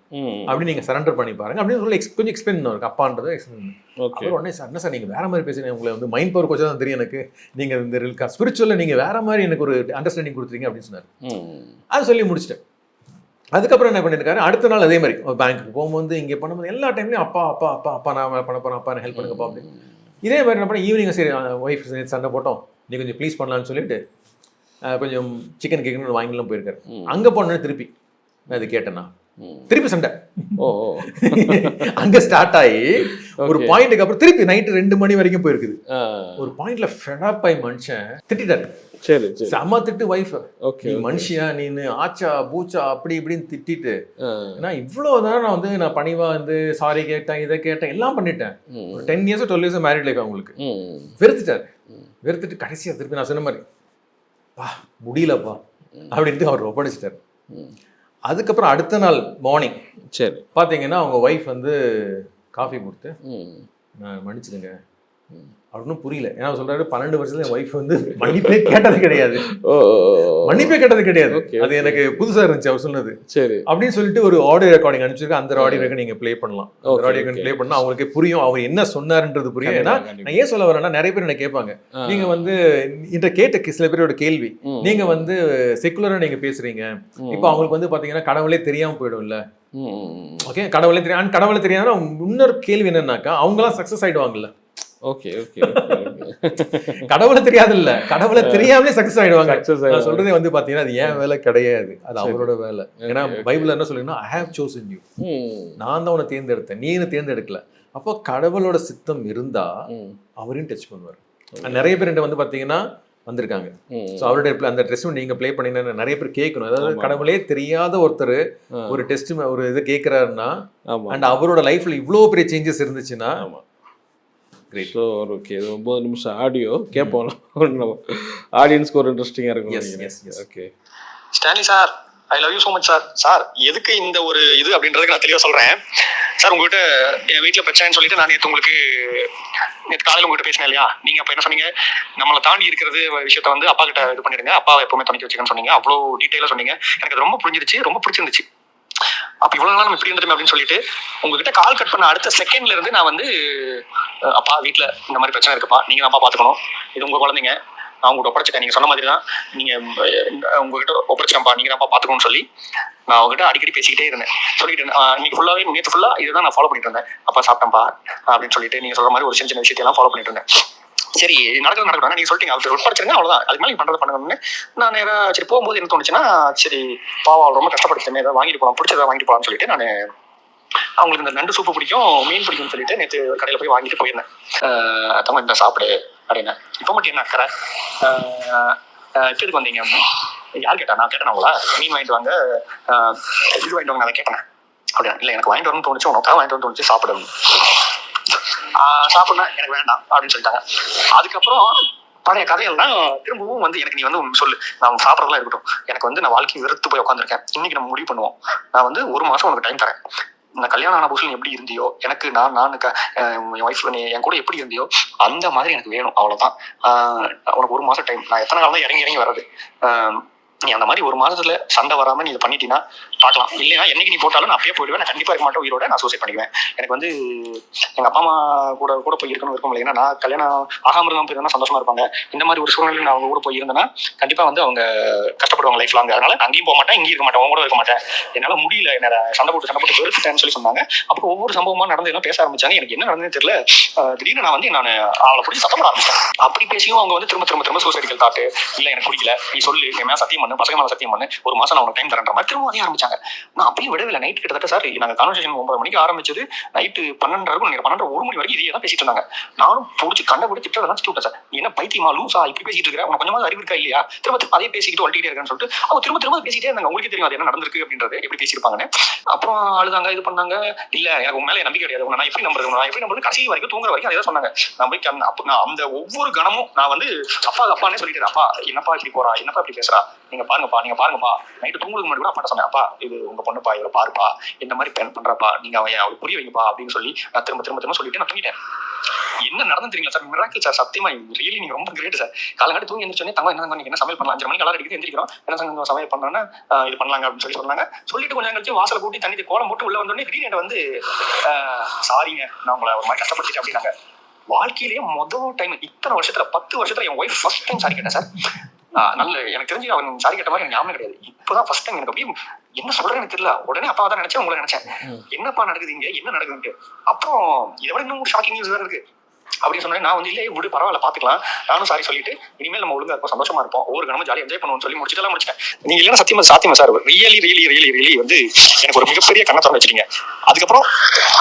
அப்படின்னு நீங்க சரண்டர் பண்ணி பாருங்க அப்படின்னு சொல்லி கொஞ்சம் எக்ஸ்பிளைன் பண்ணுவாங்க. அப்பான்றது உடனே சார் என்ன சார் நீங்க வேற மாதிரி பேசுறீங்க, உங்களை வந்து மைண்ட் பவர் கொஞ்சம் தான் தெரியும் எனக்கு, நீங்க இந்த ஸ்பிரிச்சுவல்ல நீங்க வேற மாதிரி எனக்கு ஒரு அண்டர்ஸ்டாண்டிங் கொடுத்துறீங்க அப்படின்னு சொன்னாரு. அது சொல்லி முடிச்சிட்டேன். அதுக்கப்புறம் என்ன பண்ணியிருக்காரு, அடுத்த நாள் அதே மாதிரி பேங்க்கு போகும்போது இங்கே பண்ணும்போது எல்லா டைம்லையும் அப்பா அப்பா அப்பா அப்பா நான் பண்ண போகிறேன், அப்பா ஹெல்ப் பண்ணுங்கப்பா அப்படின்னு. இதே மாதிரி என்ன பண்ண ஈவினிங் சரி ஒய்ஃப் சண்டை போட்டோம், நீ கொஞ்சம் ப்ளீஸ் பண்ணலான்னு சொல்லிட்டு கொஞ்சம் சிக்கன் கேட்கணும்னு வாங்கிலாம் போயிருக்காரு. அங்கே போனோன்னு திருப்பி நான் இது கேட்டேன்னா திருப்பி சண்டை. அங்க ஸ்டார்ட் ஆகி ஒரு பாயிண்ட்டுக்கு அப்புறம் திருப்பி நைட்டு 2 மணி வரைக்கும் போயிருக்குது. ஒரு பாயிண்ட்ல ஃபெடப் ஆகி மனுஷன் திட்டாரு. சரி செம்ம திட்டு வைஃப், நீ மனுஷியா நீனு ஆச்சா பூச்சா அப்படி இப்படின்னு திட்டிட்டு, ஏன்னா இவ்வளவுதான் நான் வந்து நான் பணிவா வந்து சாரி கேட்டேன், இதை கேட்டேன், எல்லாம் பண்ணிட்டேன். ஒரு 10 years 12 years மேரிட் லைஃப் அவங்களுக்கு. வெறுத்துட்டாரு. வெறுத்துட்டு கடைசியா திருப்பி நான் சொன்ன மாதிரி பா முடியலப்பா அப்படின்ட்டு அவர் ஒப்படைச்சிட்டாரு. அதுக்கப்புறம் அடுத்த நாள் மார்னிங் சரி பார்த்தீங்கன்னா அவங்க ஒய்ஃப் வந்து காஃபி கொடுத்து நான் மன்னிச்சிடுங்க அப்படின்னு புரியல. ஏன்னா சொல்றாரு 12 வருஷத்துல என் ஒய்ஃப் வந்து மன்னிப்பே கேட்டது கிடையாது, மன்னிப்பே கேட்டது கிடையாது. அது எனக்கு புதுசா இருந்துச்சு அவர் சொன்னது. சரி அப்படின்னு சொல்லிட்டு ஒரு ஆடியோ ரெக்கார்டிங் அனுப்பிச்சிருக்கேன். அந்த ஆடியோ ரெக்கார்டிங் நீங்க ப்ளே பண்ணலாம். அந்த ஆடியோ ரெக்கார்டிங் ப்ளே பண்ணா அவங்களுக்கு புரியும் அவர் என்ன சொன்னாருன்றது புரியும். ஏன்னா நான் ஏன் சொல்ல வரேன்னா நிறைய பேர் என்ன கேட்பாங்க, நீங்க வந்து இந்த கேட்ட சில பேரோட கேள்வி, நீங்க வந்து செக்குலரா நீங்க பேசுறீங்க, இப்போ அவங்களுக்கு வந்து பாத்தீங்கன்னா கடவுளே தெரியாம போயிடும் இல்ல. ஓகே கடவுளே தெரியும், கடவுளே தெரியாதுன்னா இன்னொரு கேள்வி என்னன்னாக்கா அவங்களாம் சக்சஸ் ஆயிடுவாங்கல்ல. ஓகே ஓகே கடவுளை தெரியாது இல்ல, கடவுளை தெரியாமலே சக்சஸ் ஆயிடுவாங்க. நான் சொல்றதே வந்து பாத்தீங்கன்னா அது ஏன் வேலை கிடையாது, அது அவரோட வேலை. ஏன்னா பைபிள் என்ன சொல்லுங்கன்னா I have chosen you, நான் தான் உன்னை தேர்ந்தெடுத்தேன், நீ என்ன தேர்ந்தெடுக்கல. அப்போ கடவுளோட சித்தம் இருந்தா அவரையும் டச் பண்ணுவார். நிறைய பேர் வந்து பாத்தீங்கன்னா வந்திருக்காங்க. ஸோ அவருடைய அந்த டெஸ்ட் நீங்க ப்ளே பண்ணீங்கன்னா நிறைய பேர் கேட்கணும். அதாவது கடவுளே தெரியாத ஒருத்தர் ஒரு டெஸ்ட் ஒரு இது கேட்கிறாருன்னா அண்ட் அவரோட லைஃப்ல இவ்வளோ பெரிய சேஞ்சஸ் இருந்துச்சுன்னா. ஸோ ஓகே 9 நிமிஷம் ஆடியோ கேட்போம், ஆடியன்ஸ்க்கு ஒரு இன்ட்ரெஸ்டிங்காக இருக்கும். Okay Stanley sir, I love you so much sir. Sir எதுக்கு இந்த ஒரு இது அப்படின்றதுக்கு நான் தெளிவாக சொல்கிறேன் சார். உங்கள்கிட்ட என் வீட்டில் பிரச்சனைன்னு சொல்லிட்டு நான் நேற்று காலையில் உங்கள்கிட்ட பேசினேன் இல்லையா, நீங்கள் அப்போ என்ன சொன்னீங்க, நம்மளை தாண்டி இருக்கிறது விஷயத்த வந்து அப்பா கிட்ட இது பண்ணிடுங்க, அப்பாவை எப்பவுமே துணைக்கி வச்சுக்கன்னு சொன்னீங்க. அவ்வளோ டீட்டெயிலாக சொன்னீங்க, எனக்கு அது ரொம்ப புரிஞ்சிருச்சு, ரொம்ப பிடிச்சிருந்துச்சு. அப்ப இவ்வளவு நாள் நம்ம இப்படி இருந்துட்டோம் அப்படின்னு சொல்லிட்டு உங்ககிட்ட கால் கட் பண்ண அடுத்த செகண்ட்ல இருந்து நான் வந்து அப்பா வீட்டுல இந்த மாதிரி பிரச்சனை இருக்குப்பா, நீங்க தான் பாத்துக்கணும், இது உங்க குழந்தைங்க, நான் உங்ககிட்ட ஒப்படைச்சிட்டேன், நீங்க சொன்ன மாதிரி தான், நீங்க உங்ககிட்ட ஒப்படைச்சிட்டேன்ப்பா, நீங்க தான் பாத்துக்கணும்னு சொல்லி நான் அவங்ககிட்ட அடிக்கடி பேசிக்கிட்டே இருந்தேன். சொல்லிட்டு இன்னைக்கு ஃபுல்லாவே நேற்று ஃபுல்லா இதுதான் நான் ஃபாலோ பண்ணிட்டு இருந்தேன். அப்பா சாப்பிட்டேன்ப்பா அப்படின்னு சொல்லிட்டு நீங்க சொல்ற மாதிரி ஒரு சின்ன சின்ன விஷயத்தையெல்லாம் ஃபாலோ பண்ணிட்டு இருந்தேன். சரி நடக்கணும் நீங்க சொல்லிட்டீங்க, அவர் ஒப்படைச்சிருங்க அவ்வளவுதான், அதுக்கு மேலே பண்றது பண்ணுங்கன்னு நான் நேரா சரி போகும்போது என்ன தோணுச்சுன்னா, சரி பாவா ரொம்ப கஷ்டப்படுத்தேன், ஏதாவது வாங்கிட்டு போகலாம், பிடிச்சதை வாங்கிட்டு போகலாம்னு சொல்லிட்டு நான் அவங்களுக்கு இந்த நண்டு சூப்பு பிடிக்கும், மீன் பிடிக்கும்னு சொல்லிட்டு நேற்று கடையில் போய் வாங்கிட்டு போயிருந்தேன். தங்க இந்த சாப்பிடு அப்படின்னா இப்போ மட்டும் என்ன அக்கறை, எதுக்கு வந்தீங்க, யார் கேட்டா, நான் கேட்டேன் உங்களா, மீன் வாங்கிட்டு வாங்க இது வாங்கிட்டு வாங்க, நான் கேட்டேன் அப்படின்னா, இல்லை எனக்கு வாங்கிட்டு வரணும்னு தோணுச்சு, உனக்காக வாங்கிட்டு வரணும்னு தோணுச்சு, சாப்பிடணும், சாப்பிடணும் எனக்கு வேண்டாம் அப்படின்னு சொல்லிட்டாங்க. அதுக்கப்புறம் பழைய கதைகள்லாம் திரும்பவும் வந்து எனக்கு நீ வந்து ஒன்று சொல்லு, நான் சாப்பிட்றதுலாம் இருக்கட்டும், எனக்கு வந்து நான் வாழ்க்கை வெறுத்து போய் உட்காந்துருக்கேன், இன்னைக்கு நம்ம முடிவு பண்ணுவோம், நான் வந்து 1 மாசம் உனக்கு டைம் தரேன், இந்த கல்யாணம் ஆன புதுசுல எப்படி இருந்தியோ, எனக்கு நான் என் ஒய்ஃப் நீ என் கூட எப்படி இருந்தியோ அந்த மாதிரி எனக்கு வேணும், அவ்வளவுதான். உனக்கு 1 மாசம் டைம், நான் எத்தனை நாள் தான் இறங்கி வர்றது, நீ அந்த மாதிரி 1 மாசத்துல சண்டை வராம நீ இதை பண்ணிட்டீங்கன்னா பார்க்கலாம், இல்லைன்னா என்னைக்கு நீ போட்டாலும் நான் அப்பயே போயிடுவேன், நான் கண்டிப்பா இருக்க மாட்டேன் உயிரோட, நான் சூசைட் பண்ணிக்குவேன். எனக்கு வந்து எங்க அப்பா அம்மா கூட போய் இருக்கணும் இருக்கும், ஏன்னா நான் கல்யாணம் ஆகாம இருந்தாலும் போயிருந்தா சந்தோஷமா இருப்பாங்க, இந்த மாதிரி ஒரு சூழ்நிலை நான் அவங்க கூட போய் இருந்தேன்னா கண்டிப்பா வந்து அவங்க கஷ்டப்படுவாங்க லைஃப் லாங், அதனால அங்கேயும் போக மாட்டேன், இங்கேயும் இருக்க மாட்டேன், அவங்க கூட இருக்க மாட்டேன், என்னால முடியல, என்ன சண்டை போட்டு வெறுத்துட்டேன்னு சொல்லி சொன்னாங்க. அப்போ ஒவ்வொரு சம்பவமா நடந்து எல்லாம் பேச ஆரம்பிச்சாங்க, எனக்கு என்ன நடந்ததுன்னு தெரியல. திடீர்னு நான் வந்து நான் அவளை பிடிச்சி சத்தம் போட ஆரம்பிச்சேன். அப்படி பேசியும் அவங்க வந்து திரும்ப சூசைடிக்கல் தாட்டு, இல்ல எனக்கு பிடிக்கல, நீ சொல்லு, என் மேல சத்தியம் பண்ணு, பசங்க மேல சத்தியம் பண்ணு, 1 மாசம் நான் உனக்கு டைம் தரேன்ற மாதிரி திரும்ப அதே ஆரம்பிச்சாங்க. நான் அப்பயும் விடவில்லை. நைட் கிட்டத்தட்ட சார் நாங்க கான்வர்சேஷன் 9 மணிக்கு ஆரம்பிச்சது, நைட்டு 12 12 1 மணி வரைக்கும் இதையே தான் பேசிட்டு இருந்தாங்க. நானும் பிடிச்சி கண்ணை கூட திட்டதெல்லாம் திட்டு விட்டேன், சார் நீ என்ன பைத்தியமா லூசா இப்படி பேசிட்டு இருக்கிற, உனக்கு கொஞ்சமா அறிவு இருக்கா இல்லையா, திரும்ப அதே பேசிக்கிட்டு ஒட்டிக்கிட்டே இருக்கேன்னு சொல்லிட்டு அவங்க திரும்ப பேசிட்டே இருந்தாங்க. உங்களுக்கே தெரியும் அது என்ன நடந்திருக்கு அப்படின்றது, எப்படி பேசியிருப்பாங்கன்னு. அப்புறம் அழுதாங்க, இது பண்ணாங்க, இல்ல எனக்கு உன் மேல நம்பிக்கை கிடையாது, நான் எப்படி நம்புறது கடைசி வரைக்கும் தூங்குற வரைக்கும் அதே சொன்னாங்க. நான் போய் நான் அந்த ஒவ்வொரு கணமும் நான் வந்து அப்பானே சொல்லிட்டு, அப்பா என்னப்பா இப்படி போறா, என்னப்பா இப்படி பேசுறா, நீங்க பாருங்கப்பா நைட்டு தூங்குறதுக்கு முன்னாடி கூட அப்பா சொன்னேன், அப்பா இது உங்க பொண்ணுப்பா, இவரை பாருப்பா, இந்த மாதிரி பண்றப்பா, நீங்க அவளுக்கு புரிய வைங்கப்பா அப்படின்னு சொல்லி நான் திரும்ப சொல்லிட்டு நான் தூங்கிட்டேன். என்ன நடந்து தெரியுங்களா சார், மிராக்கிள் சார், சத்தியமா ரியலி நீங்க ரொம்ப கிரேட் சார். காலங்காட்டி தூங்கி எந்திரிச்சோன்னே தங்கம் என்ன சமையல் பண்ணலாம், 5 மணிக்கு அலாரம் அடிக்கிறது எந்திரிக்கிறோம், என்ன சமையல் பண்ணலாம்னா இது பண்ணலாங்க அப்படின்னு சொன்னாங்க. சொல்லிட்டு கொஞ்சம் கழிச்சு வாசலை கூட்டி தண்ணி கோலம் போட்டு உள்ள வந்தோடனே திடீர்னு வந்து சாரிங்க நான் உங்களை ஒரு மாதிரி கஷ்டப்படுத்திட்டேன் அப்படின்னாங்க. வாழ்க்கையிலேயே முதல் டைம் இத்தனை வருஷத்துல 10 வருஷத்துல என் ஒய்ஃப் ஃபர்ஸ்ட் டைம் சாரி கேட்டேன் சார். நல்ல எனக்கு தெரிஞ்சு அவன் சாரி கேட்ட மாதிரி எனக்கு ஞாபகம் கிடையாது. இப்பதான் ஃபர்ஸ்ட் டைம் எனக்கு அப்படியே என்ன சொல்றேன்னு எனக்கு தெரியல. உடனே அப்பா தான் நினைச்சேன், உங்களை நினைச்சேன், என்னப்பா நடக்குது இங்க, என்ன நடக்குதுன்ட்டு. அப்புறம் இதை விட இன்னும் ஷாக்கிங் நியூஸ் வேற இருக்கு அப்படின்னு சொன்னேன். நான் வந்து இல்லை விடு பரவாயில்ல பாத்துக்கலாம், நானும் சாரி சொல்லிட்டு இனிமேல் நம்ம ஒழுங்கா இருப்போம், சந்தோஷமா இருப்போம், ஒவ்வொரு கணமும் ஜாலியாக என்ஜாய் பண்ணுவோம்னு சொல்லி முடிச்சிட்டேன். நீங்க இல்லைன்னா சத்தியமா சாத்தியமா சார், ரியலி வந்து எனக்கு ஒரு மிகப்பெரிய கண்ணை திறந்து வச்சிருக்கீங்க. அதுக்கப்புறம்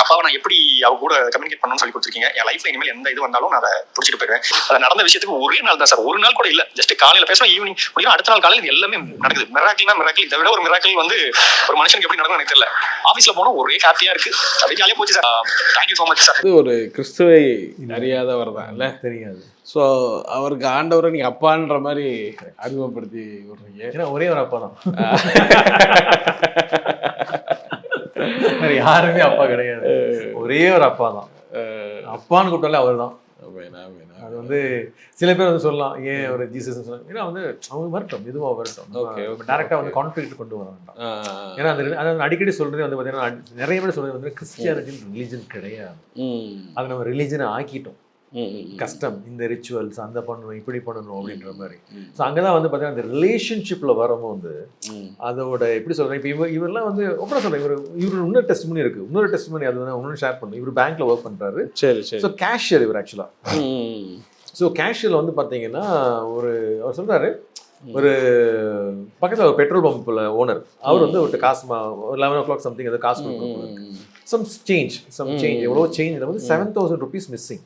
அப்பாவை நான் எப்படி அவ கூட கம்யூனிகேட் பண்ணணும்னு சொல்லி கொடுத்துருக்கீங்க. என் லைஃப்ல இனிமேல் எந்த இது வந்தாலும் நான் அதை பிடிச்சிட்டு போயிடுவேன். அது நடந்த விஷயத்துக்கு ஒரே நாள் தான் சார், ஒரு நாள் கூட இல்ல, ஜஸ்ட் காலையில பேசுவேன், ஈவினிங் முடியும், அடுத்த நாள் காலையில் எல்லாமே நடக்குது. மிராக்கிள் இதை விட ஒரு மிராக்கிள் வந்து ஒரு மனுஷனுக்கு எப்படி நடக்கும் எனக்கு தெரியல. ஆபீஸ்ல போனா ஒரே ஹாப்பியா இருக்கு, அப்படியே ஜாலியா போச்சு sir. Thank you so much sir. இது ஒரு கிறிஸ்துவை அறியாதவர் தான் இல்லை, தெரியாது. ஸோ அவருக்கு ஆண்டவரை நீங்க அப்பான்ற மாதிரி அறிமுகப்படுத்தி விடுறீங்க. ஏன்னா ஒரே ஒரு அப்பா தான், யாருமே அப்பா கிடையாது, ஒரே ஒரு அப்பா தான். அப்பான்னு கூப்பிட்டாலே அவர் தான். அது வந்து சில பேர் வந்து சொல்லலாம், ஏன் ஒரு ஜீசஸ் சொன்னாங்க, ஏன்னா வந்து அவங்க வரட்டும், எதுவாக வரட்டும், டேரக்டாக வந்து கான்ஃப்ளிக்ட் கொண்டு வர வேண்டாம். ஏன்னா அது அடிக்கடி சொல்றது வந்து பார்த்தீங்கன்னா நிறைய பேர் சொல்றது வந்து கிறிஸ்டியானிட்டின்னு ரிலீஜன் கிடையாது, அதை நம்ம ரிலீஜனை ஆக்கிட்டோம். கஷ்டம், இந்த ரிச்சுவல்ஸ் அந்த பண்ணணும் இப்படி பண்ணணும் அப்படின்ற மாதிரி. ஸோ அங்கே தான் வந்து பார்த்தீங்கன்னா அந்த ரிலேஷன்ஷிப்பில் வரும்போது அதோட எப்படி சொல்கிறேன், இப்போ இவரெல்லாம் வந்து ஒப்பனா சொல்கிறேன், இவர் இன்னொரு டெஸ்டிமனி இருக்குது, இன்னொரு டெஸ்டிமனி அது வந்து இன்னொன்று ஷேர் பண்ணணும். இவர் பேங்க்கில் ஒர்க் பண்ணுறாரு. சரி. ஸோ கேஷியர் இவர் ஆக்சுவலாக. ஸோ கேஷியரில் வந்து பார்த்தீங்கன்னா அவர் சொல்கிறாரு, ஒரு பக்கத்தில் ஒரு பெட்ரோல் பம்பில் ஓனர், அவர் வந்து ஒரு காசு ஒரு 11 o'clock சம்திங் ஏதோ காசு கொடுக்கணும், சம் சேஞ்ச் எவ்வளோ சேஞ்ச் வந்து 7,000 rupees மிஸ்ஸிங்.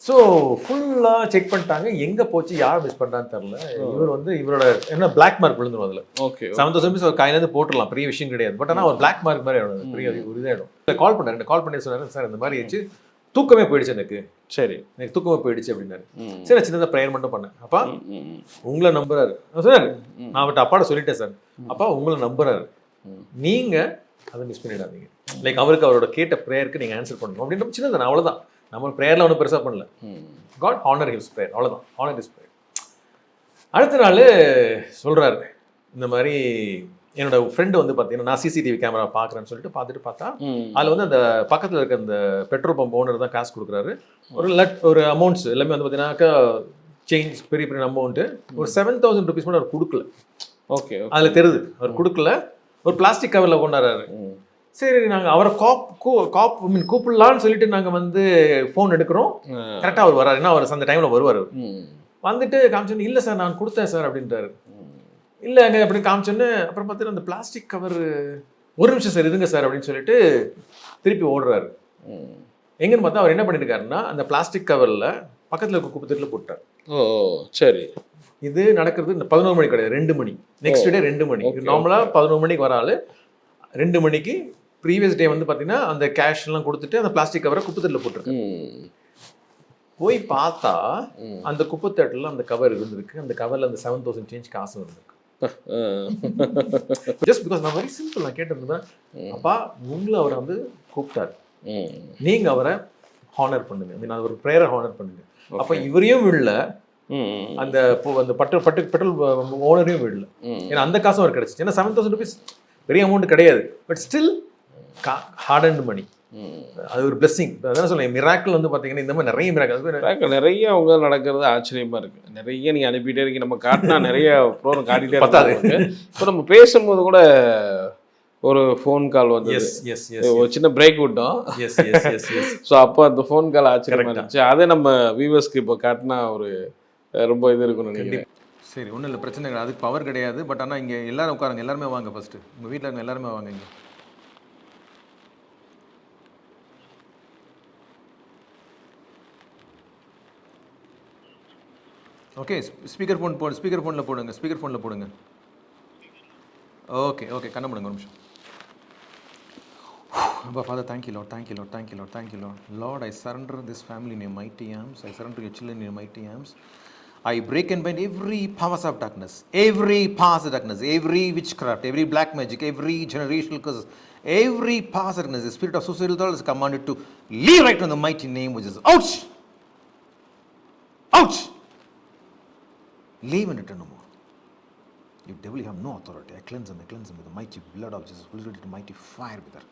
ஸோ ஃபுல்லாக செக் பண்ணிட்டாங்க, எங்கே போச்சு, யார் மிஸ் பண்ணுறான்னு தெரில. இவர் வந்து இவரோட என்ன பிளாக் மார்க் விழுந்துடும் அதில். ஓகே, 7,000 rupees ஒரு கையிலேருந்து போட்டுடலாம், பெரிய விஷயம் கிடையாது. பட் ஆனால் ஒரு பிளாக் மார்க் மாதிரி ஆகிடும், பெரிய ஒரு இதாகிடும். கால் பண்ணி சொன்னார், சார் இந்த மாதிரி ஆயிடுச்சு, தூக்கமே போயிடுச்சு எனக்கு. சரி, எனக்கு தூக்கமே போயிடுச்சு அப்படின்னாரு. சரி, சின்னதாக ப்ரேயர் மட்டும் பண்ணேன். அப்பா உங்களை நம்புறாரு சார், நான் அவர்கிட்ட அப்பாட்ட சொல்லிட்டேன் சார், அப்பா உங்களை நம்புறாரு, நீங்கள் அதை மிஸ் பண்ணிடாதீங்க. லைக் அவருக்கு அவரோட கேட்ட ப்ரேயருக்கு நீங்கள் ஆன்சர் பண்ணணும் அப்படின்ற சின்னதான், அவ்வளோதான். நம்ம ப்ரேயரில் ஒன்றும் பெருசாக பண்ணல. காட் ஹானர் ஹிஸ் ப்ரேயர், அவ்வளோதான், ஹானர் ஹிஸ் ப்ரேயர். அடுத்த நாள் சொல்கிறாரு, இந்த மாதிரி என்னோட ஃப்ரெண்டு வந்து பார்த்தீங்கன்னா நான் சிசிடிவி கேமரா பார்க்குறேன்னு சொல்லிட்டு பார்த்தா அதில் வந்து அந்த பக்கத்தில் இருக்க அந்த பெட்ரோல் பம்ப் ஓனர் தான் காசு கொடுக்குறாரு. ஒரு அமௌண்ட்ஸ் எல்லாமே வந்து பார்த்தீங்கன்னாக்கா சேஞ்ச் பெரிய அமௌண்ட்டு, ஒரு 7,000 rupees மட்டும் அவர் கொடுக்கல. ஓகே, அதில் தெரியுது அவர் கொடுக்கல, ஒரு பிளாஸ்டிக் கவரில் கொண்டாடுறாரு. சரி, நாங்கள் அவரை கூப்பிடலான்னு சொல்லிட்டு நாங்கள் வந்து ஃபோன் எடுக்கிறோம். கரெக்டாக அவர் வர்றாரு, ஏன்னா அவர் அந்த டைமில் வருவார். வந்துட்டு காமிச்சோன்னு, இல்லை சார் நான் கொடுத்தேன் சார் அப்படின்றாரு. இல்லை அங்கே அப்படி காமிச்சோன்னு அப்புறம் பார்த்தீங்கன்னா அந்த பிளாஸ்டிக் கவர், ஒரு நிமிஷம் சார் இருங்க சார் அப்படின்னு சொல்லிட்டு திருப்பி ஓடுறாரு. எங்கன்னு பார்த்தா அவர் என்ன பண்ணியிருக்காருன்னா, அந்த பிளாஸ்டிக் கவரில் பக்கத்தில் இருக்க குப்பை தொட்டியில் போட்டார். ஓ சரி. இது நடக்கிறது இந்த 11 மணி கிடையாது, 2 மணி. நெக்ஸ்ட் டே 2 மணி. நார்மலாக 11 மணிக்கு வர ஆள் 2 மணிக்கு ப்ரீவியஸ் டே வந்து பார்த்தீங்கன்னா அந்த கேஷ்லாம் கொடுத்துட்டு அந்த பிளாஸ்டிக் கவரை குப்பை தொட்டியில் போட்டிருக்கேன். போய் பார்த்தா அந்த குப்பை தொட்டில் அந்த கவர் இருந்திருக்கு. அந்த கவரில் அந்த 7,000 சேஞ்ச் காசு இருந்திருக்கு. ஜஸ்ட் பிகாஸ் நான் வெரி சிம்பிள், நான் கேட்டிருந்தேன், அப்பா உங்களை அவரை வந்து கூப்பிட்டாரு, நீங்க அவரை ஹானர் பண்ணுங்க, மீன் ஒரு ப்ரேயரை ஹானர் பண்ணுங்க. அப்ப இவரையும் விடல, அந்த அந்த பெட்ரோல் ஓனரையும் விடல. ஏன்னா அந்த காசும் அவர் கிடைச்சிச்சு. ஏன்னா 7,000 rupees பெரிய அமௌண்ட் கிடையாது, but still heart and money. அது ஒரு பிளெஸிங். அதான் சொல்லுவேன், மிராக்கிள் வந்து பார்த்தீங்கன்னா இந்த மாதிரி நிறைய அவங்க நடக்கிறது ஆச்சரியமா இருக்கு. நிறைய நீங்க அனுப்பிட்டே இருக்கீங்க, நம்ம காட்டினா நிறைய ப்ரோக்ராம் காட்டிட்டே பத்தாது. இப்போ நம்ம பேசும்போது கூட ஒரு ஃபோன் கால் வந்து ஒரு சின்ன பிரேக் விட்டோம். ஸோ அப்போ அந்த ஃபோன் கால் ஆச்சரியமா இருந்துச்சு. அதே நம்ம வியூவர்ஸ்க்கு இப்போ காட்டினா ஒரு ரொம்ப இது இருக்கும்னு நினைக்கிறேன். சரி, ஒன்றும் இல்லை, பிரச்சனை கிடையாது. அதுக்கு பவர் கிடையாது. பட் ஆனால் இங்கே எல்லாரும் உட்காருங்க, எல்லாருமே வாங்க. ஃபர்ஸ்ட்டு உங்கள் வீட்டில் இருக்க எல்லாருமே வாங்க இங்கே. ஓகே, ஸ்பீக்கர் ஃபோனில் போடுங்க. ஓகே கண்ண முடுங்க ஒரு நிமிஷம். Abba, Father, thank you, Lord. Lord, I surrender this family in your mighty arms. I surrender your children in your mighty arms. I break and bind every powers of darkness, every witchcraft, every black magic, every generational curse, every powers of darkness. The spirit of suicidal thought is commanded to leave right now in the mighty name which is ouch! Leave and return no more. You devil, you have no authority. I cleanse them with the mighty blood of Jesus. Put it to mighty fire with her.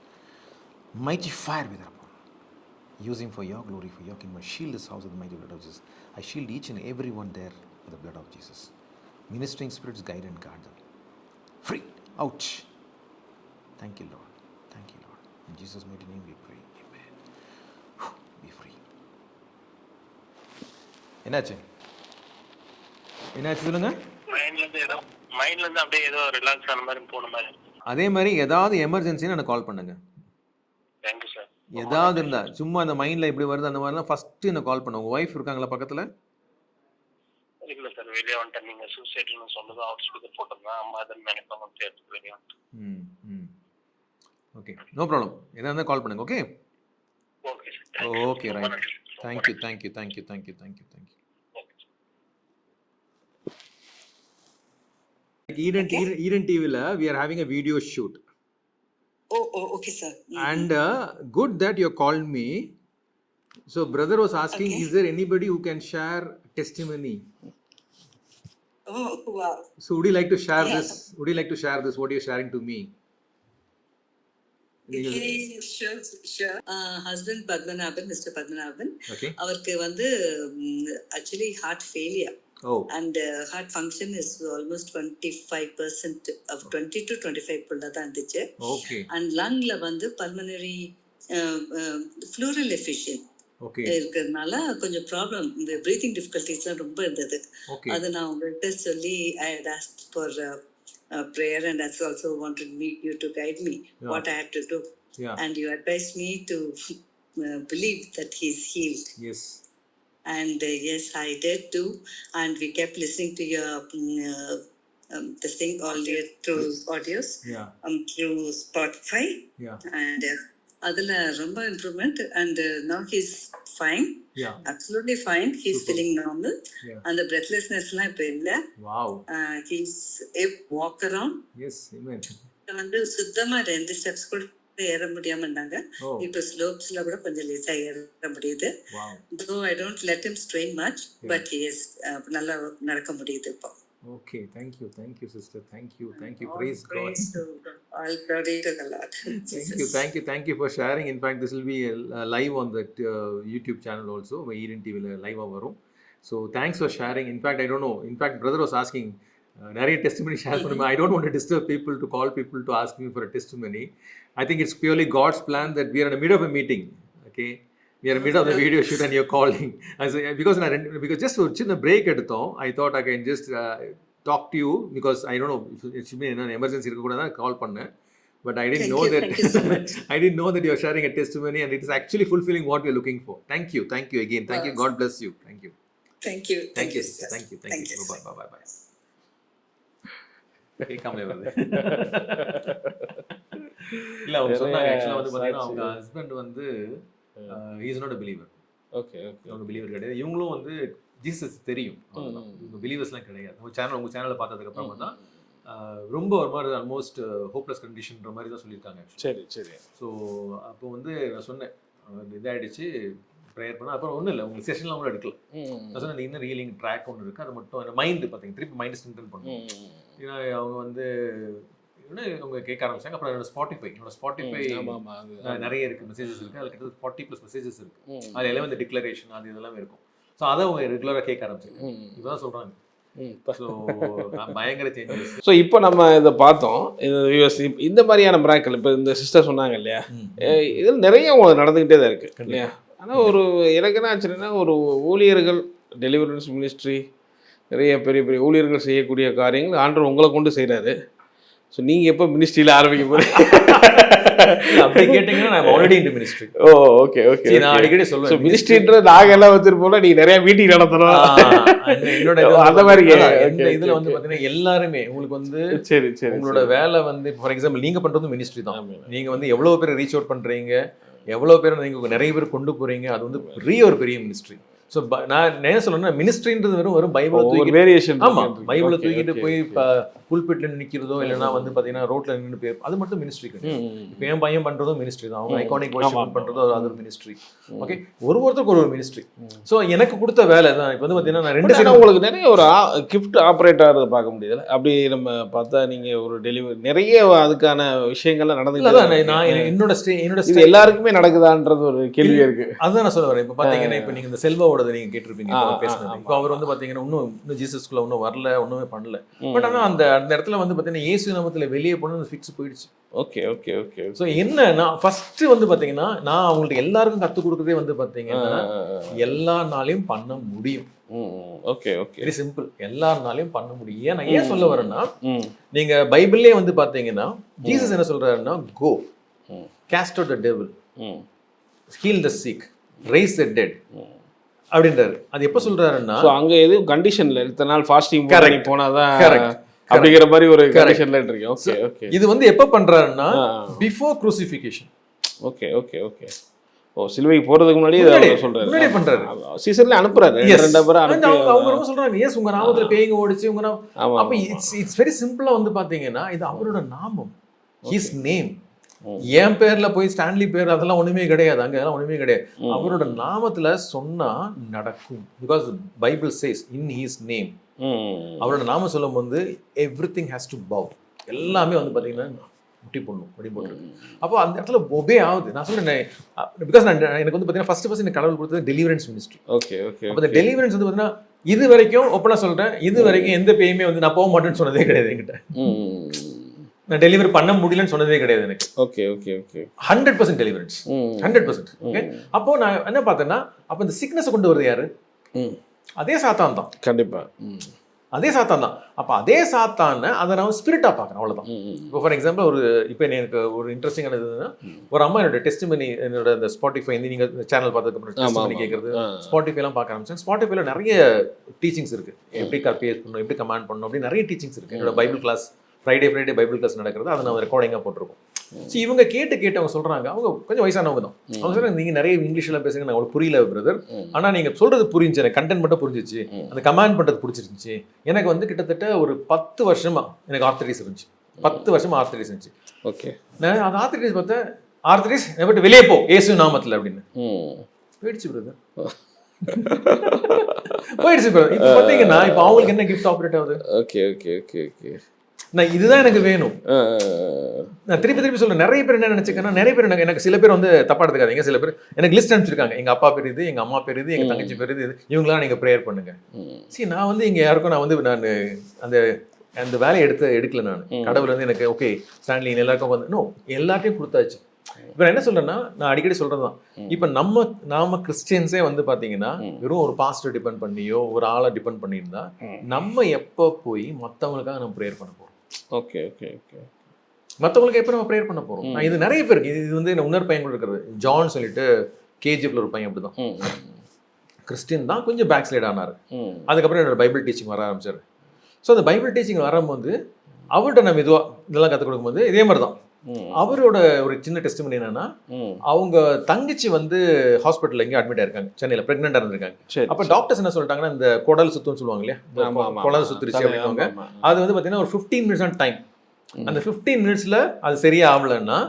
Use him for your glory, for your kingdom. Shield this house with the mighty blood of Jesus. I shield each and every one there with the blood of Jesus. Ministering spirits guide and guard them. Free. Ouch. Thank you, Lord. In Jesus' mighty name we pray. Amen. Be free. என்னாச்சு சொல்லுங்க. மைண்ட்ல இருந்து அப்படியே ஏதோ relax ஆன மாதிரி போன மாதிரி. அதே மாதிரி ஏதாவது எமர்ஜென்சின்னு எனக்கு கால் பண்ணுங்க. Thank you sir. ஏதாவது இருந்தா சும்மா அந்த மைண்ட்ல இப்படி வருது அந்த மாதிரிலாம் ஃபர்ஸ்ட் எனக்கு கால் பண்ணுங்க. உங்க வைஃப் இருக்காங்களா பக்கத்துல? இல்ல சார், வெளியே வந்துட்டேன். நீங்க சூசைட்னு சொன்னது அவுட் ஸ்பீக்கர் போட்டேன். அம்மா அதை நினைப்பாங்க தேர்த்து வெளியே வந்துட்டேன். Okay, no problem. எதா இருந்தால் கால் பண்ணுங்க. Okay okay sir. Okay, right. Thank you. Eden TVல we are having a video shoot. Oh, okay, sir. And good that you called me. So brother was asking, is there anybody who can share testimony? Oh, wow. So would you like to share this? What you're sharing to me? Sure. Husband Padmanabhan, Mr. Padmanabhan. Okay. அவருக்கு வந்து actually heart failure. Oh. And heart function is almost 25% of 20 to 25 தான் இருந்துச்சு. Okay. And lungல வந்து pulmonary pleural effusion இருக்கிறதுனால கொஞ்சம் problem, இந்த breathing டிஃபிகல்டிஸ்லாம் ரொம்ப இருந்தது. அது நான் உங்கள்கிட்ட சொல்லி I had asked for prayer and I also wanted you to guide me what I had to do. And you advised me to believe that he's healed. Yes. And yes, I did too. And we kept listening to your this thing all year through audios, through Spotify. And adula romba improvement. And now he's fine. Absolutely fine. He's feeling normal. And the breathlessness la ipo illa. Wow. He's walk around. Yes, amen. வந்து சுத்தமா 2 steps கூட ஏற முடியாம இருந்தாங்க. இப்போ ஸ்லோப்ஸ்ல கூட கொஞ்சம் லேசா ஏற முடியுது. So I don't let him strain much, but he is நல்லா நடக்க முடியுது இப்போ. Okay, thank you sister. Thank you. Praise God. All glory to the Lord. Thank you for sharing. In fact, this will be live on that YouTube channel also. Eden TV live varum. So thanks for sharing. In fact, I don't know. In fact, brother was asking நிறைய testimony share பண்ணுங்க. I don't want to disturb people to call people to ask me for a testimony. I think it's purely God's plan that we are in the middle of a meeting. Okay, we are in the middle of the video shoot and you're calling. Because just ஒரு சின்ன break எடுத்தோம். I thought I can just talk to you because I don't know if it's been an emergency இருக்க கூட தான் கால் பண்ணேன். But I didn't Thank know you. that. Thank you so much. I didn't know that you are sharing a testimony, and it is actually fulfilling what we are looking for. Thank you again. Thank you. God bless you. Thank you. Thank you. Thank you. sister. Thank you. Thank you. Bye. கேட்காமலே வருது. இல்ல அவங்க சொன்னாங்க ஆக்சுவலா வந்து பாத்தீங்கன்னா அவங்க husband வந்து he is not a believer. Okay அவங்க பிலீவர் கிடையாது. இவங்களும் வந்து ஜீசஸ் தெரியும், இவங்க பிலீவர்ஸ்லாம் கிடையாது. உங்க சேனலை பார்த்ததுக்கு அப்புறமா தான் ரொம்ப ஒரு மாதிரி ஆல்மோஸ்ட் ஹோப்லெஸ் கண்டிஷன்ற மாதிரி தான் சொல்லியிருக்காங்க. சரி. ஸோ அப்போ வந்து நான் சொன்னேன் இதாகிடுச்சு ப்ரேயர் பண்ண. அப்புறம் ஒன்றும் இல்லை, உங்களுக்கு செஷன்லாம் கூட எடுக்கல. நான் சொன்னேன் இன்னும் ரீலிங் ட்ராக் ஒன்று இருக்குது, அது மட்டும் மைண்டு பார்த்தீங்க திருப்பி மைண்டு ஸ்ட்ரென்தன் பண்ணும். ஏன்னா அவங்க வந்து அவங்க கேட்க ஆரம்பிச்சாங்க. அப்புறம் என்னோட ஸ்பாட்டிஃபை நிறைய இருக்குது, மெசேஜஸ் இருக்குது. அதில் கிட்ட 40+ மெசேஜஸ் இருக்குது. அதில் எல்லாம் வந்து டிக்ளரேஷன் அது இதெல்லாம் இருக்கும். ஸோ அதை அவங்க ரெகுலராக கேட்க ஆரம்பிச்சாங்க. இப்போ தான் சொல்கிறாங்க. ஸோ பயங்கர சேஞ்சஸ். ஸோ இப்போ நம்ம இதை பார்த்தோம், இந்த மாதிரியான மிராக்கிள் இப்போ இந்த சிஸ்டர் சொன்னாங்க இல்லையா, இதில் நிறைய நடந்துக்கிட்டே தான் இருக்குது இல்லையா. ஆனால் ஒரு எனக்கு என்ன ஆச்சுன்னா, ஒரு ஊழியர்கள் டெலிவரன்ஸ் மினிஸ்ட்ரி நிறைய பெரிய பெரிய ஊழியர்கள் செய்யக்கூடிய காரியங்கள் ஆண்டவர் உங்களை கொண்டு செய்கிறாரு. ஸோ நீங்கள் எப்போ மினிஸ்ட்ரியில் ஆரம்பிக்க போகிறீங்க? அப்படி கேட்டிங்கன்னா நான் ஆல்ரெடி இன்டு மினிஸ்ட்ரி. ஓ ஓகே. நான் அடிக்கடி சொல்லுவேன் மினிஸ்ட்ரின்ற நாங்கள் எல்லாம் வச்சிருப்போம்ல, நீங்கள் நிறைய மீட்டிங் நடத்தணும் என்னோட அந்த மாதிரி. இந்த இதில் வந்து பார்த்தீங்கன்னா எல்லாருமே உங்களுக்கு வந்து சரி உங்களோட வேலை வந்து ஃபார் எக்ஸாம்பிள் நீங்கள் பண்ணுறது மினிஸ்ட்ரி தான். நீங்கள் வந்து எவ்வளோ பேர் ரீச் அவுட் பண்ணுறீங்க, எவ்வளோ பேர் நீங்கள் நிறைய பேர் கொண்டு போகிறீங்க, அது வந்து ஒரு பெரிய மினிஸ்ட்ரி. ஸோ நான் என்ன சொல்லணும்னா மினிஸ்ட்ரின்றது வெறும் பைபிளை தூக்கி வேரியேஷன். ஆமாம், பைபிளை தூக்கிட்டு போய் இப்போ புல்பிட்டில் நிற்கிறதோ இல்லைன்னா வந்து பார்த்தீங்கன்னா ரோட்டில் நின்று போய் அது மட்டும் மினிஸ்ட்ரி கிடையாது. இப்போ என் பையன் பண்ணுறதும் மினிஸ்ட்ரி தான். அவங்க ஐகானிக் வர்ஷிப் பண்ணுறதோ அது ஒரு மினிஸ்ட்ரி. ஓகே, ஒருத்தருக்கு ஒரு மினிஸ்ட்ரி. ஸோ எனக்கு கொடுத்த வேலை தான். இப்போ வந்து பார்த்தீங்கன்னா நான் 2 சைடு உங்களுக்கு நிறைய ஒரு கிஃப்ட் ஆப்ரேட்டர் பார்க்க முடியுது. அப்படி நம்ம பார்த்தா நீங்கள் ஒரு டெலிவரி நிறைய அதுக்கான விஷயங்கள்லாம் நடந்து நான் என்னோட இது எல்லாருக்குமே நடக்குதான்றது ஒரு கேள்வியாக இருக்குது. அதுதான் நான் சொல்ல வரேன். இப்போ பார்த்தீங்கன்னா இப்போ நீங்கள் இந்த செல்வாவோட நீங்கள் கேட்டிருப்பீங்க பேசுனது. இப்போ அவர் வந்து பார்த்தீங்கன்னா இன்னும் ஜீசஸ்குள்ள இன்னும் வரல, ஒன்றுமே பண்ணல. பட் ஆனால் அந்த இடத்துல வந்து பார்த்தீங்கன்னா இயேசு நாமத்தில் வெளியே போன ஃபிக்ஸ் போயிடுச்சு. ஓகே. ஸோ என்ன நான் ஃபர்ஸ்ட் வந்து பார்த்தீங்கன்னா நான் அவங்களுக்கு எல்லாருக்கும் கற்றுக் கொடுக்குறதே வந்து பார்த்தீங்கன்னா எல்லா நாளையும் பண்ண முடியும். ஓகே. வெரி சிம்பிள், எல்லாருனாலையும் பண்ண முடியும். ஏன் நான் ஏன் சொல்ல வரேன்னா, நீங்க பைபிள்லயே வந்து பார்த்தீங்கன்னா ஜீசஸ் என்ன சொல்றாருன்னா, go cast out the devil, heal the sick, raise the dead அப்படின்றாரு. அது எப்போ சொல்றாருன்னா அங்க எதுவும் கண்டிஷன்ல இத்தனை நாள் ஃபாஸ்டிங் போனாதான் அப்படிங்கிற மாதிரி ஒரு கண்டிஷன்ல இருக்கீங்க. Okay okay. இது வந்து எப்போ பண்றாருன்னா பிஃபோர் க்ரூசிஃபிகேஷன். ஓகே. ஓ, சிலுவைக்கு போறதுக்கு முன்னாடி சொல்றாரு, பண்றாரு. சீசன்ல அனுப்புறாரு. அவங்க ரொம்ப சொல்றாங்க, எஸ் உங்க நாமத்துல பேய்ங்க ஓடிச்சு உங்க நாமம். அப்ப இட்ஸ் வெரி சிம்பிளா வந்து பாத்தீங்கன்னா இது அவரோட நாமம், ஹிஸ் நேம். என் பேர்ல போய் ஸ்டான்லி பேர் அதெல்லாம் ஒண்ணுமே கிடையாது, அங்க எல்லாம் ஒண்ணுமே கிடையாது. அவரோட நாமத்துல சொன்னா நடக்கும். Because Bible chase in his name. அவரோட நாமம் சொல்லும் போது எவ்ரிதிங் ஹேஸ் டு பவ். எல்லாமே வந்து பாத்தீங்கன்னா முட்டி போடணும், முடி போட்டுருக்கு. அப்போ அந்த இடத்துல ஒபே ஆகுது. நான் சொல்றேன் பிகாஸ் எனக்கு வந்து பாத்தீங்கன்னா ஃபர்ஸ்ட் எனக்கு கடவுள் கொடுத்தது டெலிவரன்ஸ் மினிஸ்ட்ரி. ஓகே. அப்போ இந்த டெலிவரன்ஸ் வந்து பாத்தீங்கன்னா இது வரைக்கும் ஓப்பனா சொல்றேன், இது வரைக்கும் எந்த பேயுமே வந்து நான் போக மாட்டேன்னு சொன்னதே கிடையாது என்கிட்ட. நான் டெலிவரி பண்ண முடியலன்னு சொன்னதே கிடையாது எனக்கு. ஓகே. 100% டெலிவரன்ஸ், 100%. ஓகே. அப்போ நான் என்ன பார்த்தேன்னா, அப்போ இந்த சிக்னஸ் கொண்டு வருது யாரு? அதே சாத்தான் தான். கண்டிப்பா அதே சாத்தான் தான். அப்போ அதே சாத்தான அதை நான் ஸ்பிரிட்டா பார்க்குறேன், அவ்வளோதான். இப்போ ஃபார் எக்ஸாம்பிள் இப்போ எனக்கு ஒரு இன்ட்ரெஸ்டிங்கான இதுன்னா, ஒரு அம்மா என்னோட டெஸ்டிமனி என்னோட இந்த ஸ்பாட்டிஃபை நீங்கள் சேனல் பார்த்ததுக்கு அப்புறம் கேட்குறது ஸ்பாட்டிஃபைலாம் பார்க்க ஆரம்பிச்சேன். ஸ்பாட்டிஃபைல நிறைய டீச்சிங்ஸ் இருக்கு, எப்படி பேஸ் பண்ணணும், எப்படி கமாண்ட் பண்ணணும், அப்படி நிறைய டீச்சிங்ஸ் இருக்கு. என்னோட Bible class Friday Bible class நடக்கிறது, அதை நான் ரெக்கார்டிங்காக போட்டிருக்கோம். ஸோ இவங்க கேட்டு அவங்க சொல்றாங்க, அவங்க கொஞ்சம் வயசானவங்க தான். அவங்க சொல்றாங்க, நீங்க நிறைய இங்கிலீஷ்ல பேசுங்க, நான் உங்களுக்கு புரியல பிரதர், ஆனா நீங்க சொல்றது புரிஞ்சு, எனக்கு கண்டென்ட் மட்டும் புரிஞ்சிச்சு, அந்த கமாண்ட் பண்றது பிடிச்சிருந்துச்சு. எனக்கு வந்து கிட்டத்தட்ட ஒரு 10 வருஷமா எனக்கு ஆர்த்தரைட்டிஸ் இருந்துச்சு. 10 வருஷமா ஆர்த்தரைட்டிஸ் இருந்துச்சு. ஓகே. நான் அந்த ஆர்த்தரைட்டிஸ் பார்த்தேன், ஆர்த்தரைட்டிஸ் பட் வெளியே போ இயேசு நாமத்தில் அப்படின்னு போயிடுச்சு பிரதர். போயிடுச்சு பிரதர். இப்போ பார்த்தீங்கன்னா இப்போ அவங்களுக்கு என்ன கிஃப்ட் ஆப்ரேட் ஆகுது? ஓகே. நான் இதுதான் எனக்கு வேணும். நான் திருப்பி சொல்றேன். நிறைய பேர் என்ன நினைச்சுக்கன்னா, நிறைய பேர் எனக்கு சில பேர் வந்து தப்பா எடுத்துக்காதீங்க, சில பேர் எனக்கு லிஸ்ட் அனுப்பிச்சிருக்காங்க, எங்க அப்பா பேர் இது, எங்க அம்மா பேர் இது, எங்க தங்கச்சி பேர் இது, இவங்களாம் நீங்க ப்ரேயர் பண்ணுங்க. சரி, நான் வந்து இங்க யாருக்கும் நான் அந்த வேலையை எடுக்கல. நான் கடவுள் வந்து எனக்கு ஓகே ஸ்டான்லி எல்லாருக்கும் வந்து எல்லாத்தையும் கொடுத்தாச்சு. இப்போ என்ன சொல்றேன்னா, நான் அடிக்கடி சொல்றதுதான், இப்போ நாம கிறிஸ்டியன்ஸே வந்து பாத்தீங்கன்னா வெறும் ஒரு பாஸ்டர் டிபெண்ட் பண்ணியோ ஒரு ஆளை டிபெண்ட் பண்ணியிருந்தா நம்ம எப்போ போய் மற்றவங்களுக்காக நம்ம ப்ரேயர் பண்ண போறோம்? ஓகே. மற்றவங்களுக்கு எப்போ நம்ம ப்ரேயர் பண்ண போகிறோம்? இது நிறைய பேருக்கு இது வந்து இன்னொரு பையன் கூட இருக்கிறது, ஜான் சொல்லிட்டு கேஜிஎஃப்ல ஒரு பையன் அப்படி தான், கிறிஸ்டின் தான், கொஞ்சம் பேக் ஸ்லைட் ஆனார். அதுக்கப்புறம் என்னோட பைபிள் டீச்சிங் வர ஆரம்பிச்சார். ஸோ அந்த பைபிள் டீச்சிங் வரும்போது அவர்கிட்ட நம்ம இதுவாக இதெல்லாம் கற்றுக் கொடுக்கும்போது இதே மாதிரி தான் அவரோட ஒரு சின்ன டெஸ்டிமனி என்னன்னா, அவங்க தங்கச்சி வந்து ஹாஸ்பிட்டல்ல எங்கேயும் அட்மிட் ஆயிருக்காங்க, சென்னையில் ப்ரெக்னெண்டா இருந்திருக்காங்க. அப்போ டாக்டர்ஸ் என்ன சொல்லிட்டாங்கன்னா, இந்த குடல் சுத்தம்னு சொல்லுவாங்க இல்லையா, குடல் சுத்துருச்சு அப்படின்வாங்க. அது வந்து பார்த்தீங்கன்னா ஒரு 15 மினிட்ஸ் ஆன் டைம். அந்த 15 மினிட்ஸ்ல அது சரியா ஆகலைன்னா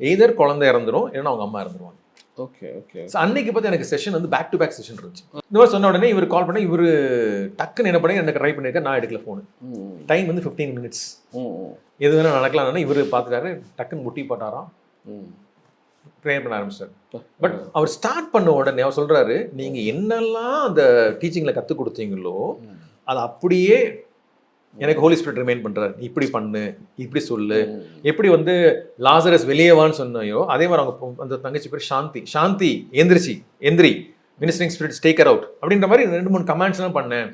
எய்தர் குழந்தை இறந்துரும், இல்லைன்னா அவங்க அம்மா இறந்துருவாங்க. Okay okay. அன்னைக்கு பார்த்து எனக்கு செஷன் வந்து பேக் டு பேக் செஷன் இருந்துச்சு. இந்த மாதிரி சொன்ன உடனே இவர் கால் பண்ணி, இவர் டக்குன்னு என்ன பண்ணி எனக்கு ட்ரை பண்ணியிருக்கேன், நான் எடுக்கல ஃபோனு. டைம் வந்து 15 மினிட்ஸ், எது வேணா நடக்கலாம்னா இவர் பார்த்துட்டாரு, டக்குன்னு முட்டி போட்டாராம், ப்ரேயர் பண்ண ஆரம்பிச்சார். பட் அவர் ஸ்டார்ட் பண்ண உடனே அவர் சொல்றாரு, நீங்க என்னெல்லாம் அந்த டீச்சிங்ல கற்றுக் கொடுத்தீங்களோ அது அப்படியே எனக்கு ஹோலி ஸ்பிரிட் ரிமைண்ட் பண்றாரு. இப்படி பண்ணு, இப்படி சொல்லு, எப்படி வந்து லாசரஸ் வெளியேவான்னு சொன்னையோ அதே மாதிரி அவங்க அந்த தங்கச்சி பேர் சாந்தி, சாந்தி எந்திரி மினிஸ்டரிங் ஸ்பிரிட் டேக்கர் அவுட் அப்படின்ற மாதிரி 2-3 கமாண்ட்ஸ்லாம் பண்ணேன்.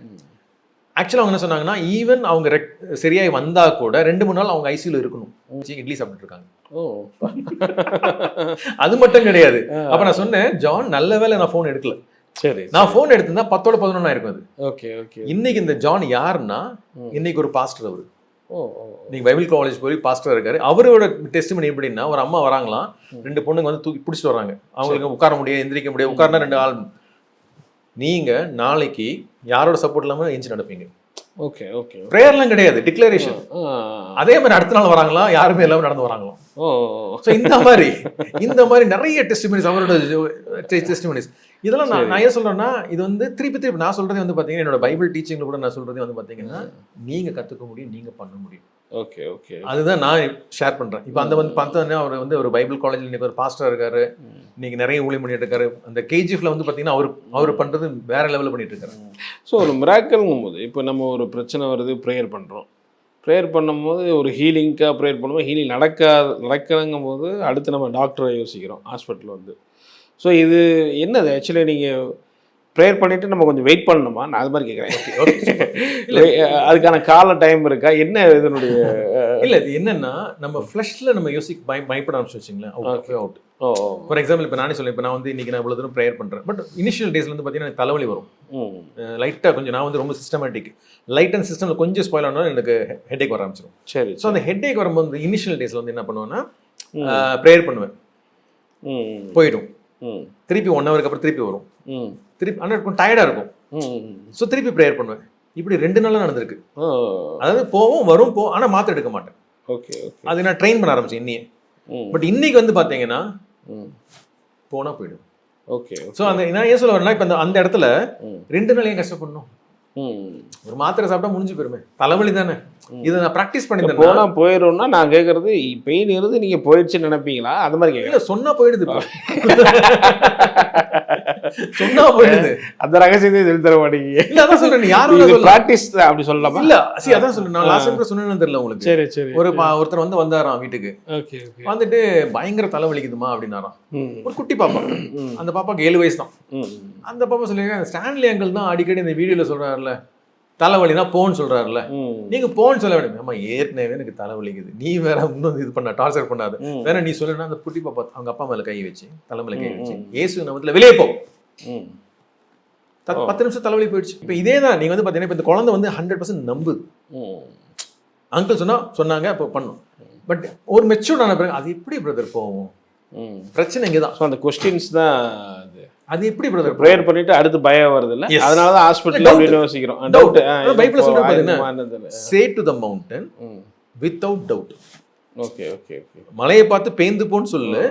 ஆக்சுவலாக அவங்க என்ன சொன்னாங்கன்னா, ஈவன் அவங்க சரியாய் வந்தா கூட 2-3 நாள் அவங்க ஐசியூல இருக்கணும். இட்லி சாப்பிட்டு இருக்காங்க. அது மட்டும் கிடையாது. அப்ப நான் சொன்னேன், ஜான் நல்ல வேளை நான் ஃபோன் எடுக்கல. சரி, நான் ஃபோன் எடுத்திருந்தா 10ஓட 11 ஆயிருக்கும் அது. Okay okay. இன்னைக்கு இந்த ஜான் யாருன்னா, இன்னைக்கு ஒரு பாஸ்டர். அவரு நீங்க பைபிள் காலேஜ் போய் பாஸ்டர் இருக்காரு. அவரோட டெஸ்டிமனி எப்படின்னா, ஒரு அம்மா வராங்களாம், 2 பொண்ணுங்க வந்து தூக்கி பிடிச்சிட்டு வராங்க. அவங்களுக்கு உட்கார முடியாது, எந்திரிக்க முடியாது. உட்கார்னா 2 ஆள். நீங்க நாளைக்கு யாரோட சப்போர்ட் இல்லாம எஞ்சி நடப்பீங்க. Okay okay. ப்ரேயர்லாம் கிடையாது, டிக்ளரேஷன். அதே மாதிரி அடுத்த நாள் வராங்களாம், யாருமே எல்லாமே நடந்து வராங்களாம். ஸோ இந்த மாதிரி நிறைய டெஸ்டிமனிஸ், அவரோட டெஸ்டிமனிஸ். இதெல்லாம் நான் ஏன் சொல்றேன்னா, இது வந்து திருப்பி நான் சொல்றதே வந்து பாத்தீங்கன்னா, என்னோட பைபிள் டீச்சிங்ல கூட நான் சொல்றதே வந்து பாத்தீங்கன்னா, நீங்க கத்துக்க முடியும், நீங்க பண்ண முடியும். Okay okay. அதுதான் நான் ஷேர் பண்றேன். இப்போ அந்த வந்து பார்த்தோன்னா, அவர் வந்து ஒரு பைபிள் காலேஜில் இன்னைக்கு ஒரு பாஸ்டர் இருக்காரு, இன்னைக்கு நிறைய ஊழியம் பண்ணிட்டு இருக்காரு. அந்த கேஜிஎஃப்ல வந்து பாத்தீங்கன்னா அவர் பண்றது வேற லெவலில் பண்ணிட்டு இருக்காரு. ஸோ ஒரு மிராக்கல்ங்கும் போது, இப்போ நம்ம ஒரு பிரச்சனை வருது, ப்ரேயர் பண்றோம். ப்ரேயர் பண்ணும்போது ஒரு ஹீலிங்காக ப்ரேயர் பண்ணும்போது ஹீலிங் நடக்கலங்கும் போது அடுத்து நம்ம டாக்டரை யோசிக்கிறோம் ஹாஸ்பிட்டலில் வந்து. ஸோ இது என்னது ஆக்சுவலி, நீங்கள் ப்ரேயர் பண்ணிவிட்டு நம்ம கொஞ்சம் வெயிட் பண்ணணுமா? நான் அது மாதிரி கேட்குறேன். இல்லை, அதுக்கான கால டைம் இருக்கா? என்ன இதனுடைய இல்லை, இது என்னன்னா, நம்ம ஃப்ளஷில் நம்ம பயப்பட ஆரம்பிச்சு வச்சுங்களேன், அவுட். ஃபார் எக்ஸாம்பிள், இப்போ நானே சொல்லுவேன், இப்போ நான் வந்து இன்னைக்கு நான் இவ்வளோ தூரம் ப்ரேயர் பண்ணுறேன். பட் இனிஷியல் டேஸ்ல வந்து பார்த்தீங்கன்னா எனக்கு தலைவலி வரும் லைட்டாக. கொஞ்சம் நான் வந்து ரொம்ப சிஸ்டமேட்டிக், லைட் அண்ட் சிஸ்டமில் கொஞ்சம் ஸ்பாயில் ஆனாலும் எனக்கு ஹெட்டேக் வர ஆரம்பிச்சிடும். சரி. ஸோ அந்த ஹெட்டேக் வரும்போது இனிஷியல் டேஸில் வந்து என்ன பண்ணுவேன்னா, ப்ரேயர் பண்ணுவேன், போயிடும். திருப்பி 1 ஹவருக்கு அப்புறம் திருப்பி வரும், திருப்பி ஆனால் இருக்கும், டயர்டாக இருக்கும். ஸோ திருப்பி ப்ரேயர் பண்ணுவேன். இப்படி 2 நாளாக நடந்திருக்கு. அதாவது போவோம் வரும் ஆனால் மாத்திரை எடுக்க மாட்டேன். Okay okay. அது நான் ட்ரெயின் பண்ண ஆரம்பிச்சேன் இன்னையே. பட் இன்னைக்கு வந்து பார்த்தீங்கன்னா போனால் போயிடும். ஓகே. ஸோ அந்த நான் ஏன் சொல்ல வரேன்னா, இப்போ அந்த இடத்துல 2 நாள் ஏன் கஷ்டப்படணும்? ஒரு மாத்திரை சாப்பிட்டா முடிஞ்சு போயிருமே, தலைவலி தானே. இதை நான் ப்ராக்டிஸ் பண்ணி போனா போயிடும்னா, நான் கேட்கறது பெயின் இருந்து நீங்க போயிடுச்சுன்னு நினைப்பீங்களா? அது மாதிரி கேட்கல. சொன்னா போயிடுது, சொன்னா போயிடுது. அந்த ரகசியத்தை சொல்லி தர மாட்டீங்க. இல்ல, அதான் சொல்றேன், யாரும் பிராக்டிஸ் அப்படி சொல்லலாமா? இல்ல, சரி, அதான் சொல்றேன். நான் லாஸ்ட் டைம் சொன்னேன்னு தெரியல உங்களுக்கு. சரி சரி. ஒருத்தர் வந்து வந்தாராம் வீட்டுக்கு. Okay okay. வந்துட்டு பயங்கர தலைவலிக்குதுமா அப்படின்னாராம். ஒரு குட்டி பாப்பா, அந்த பாப்பாக்கு 7 வயசு தான். அந்த பாப்பா சொல்லிருக்காங்க, ஸ்டான்லி அங்கிள் தான் அடிக்கடி இந்த வீடியோல சொல்றாருல, தலைவலினா போன்னு சொல்றாருல, நீங்க போன்னு சொல்ல வேணும். ஆமா, ஏற்கனவே எனக்கு தலைவலிக்குது, நீ வேற இன்னும் இது பண்ண டார்ச்சர் பண்ணாது, வேற நீ சொல்லுன்னா அந்த குட்டி பாப்பா அவங்க அப்பா மேல கை வச்சு, தலைமையில கை வச்சு, இயேசு நாமத்துல வெளியே போ, 10 நிமிஷம் தலைவலி போயிடுச்சு. இப்போ இதே தான் நீங்க வந்து பாத்தீங்கன்னா, இப்போ இந்த குழந்தை வந்து 100% நம்புது. அங்கிள் சொன்னாங்க இப்போ பண்ணும். பட் ஒரு மெச்சூர்ட் ஆன பிறகு அது எப்படி பிரதர் போகும்? பிரச்சனை இங்கதான். அந்த கொஸ்டின்ஸ் தான். அது எப்படி பிரதர் ப்ரேயர் பண்ணிட்டு அடுத்து பயம் வருது இல்ல, அதனால தான் ஹாஸ்பிடல் அப்படின்னு யோசிக்கிறோம். டவுட். பைபிள்ல சொல்றது பாத்தீங்கன்னா, say to the mountain without doubt. Okay okay okay. மலையை பார்த்து பேந்து போன்னு சொல்லு,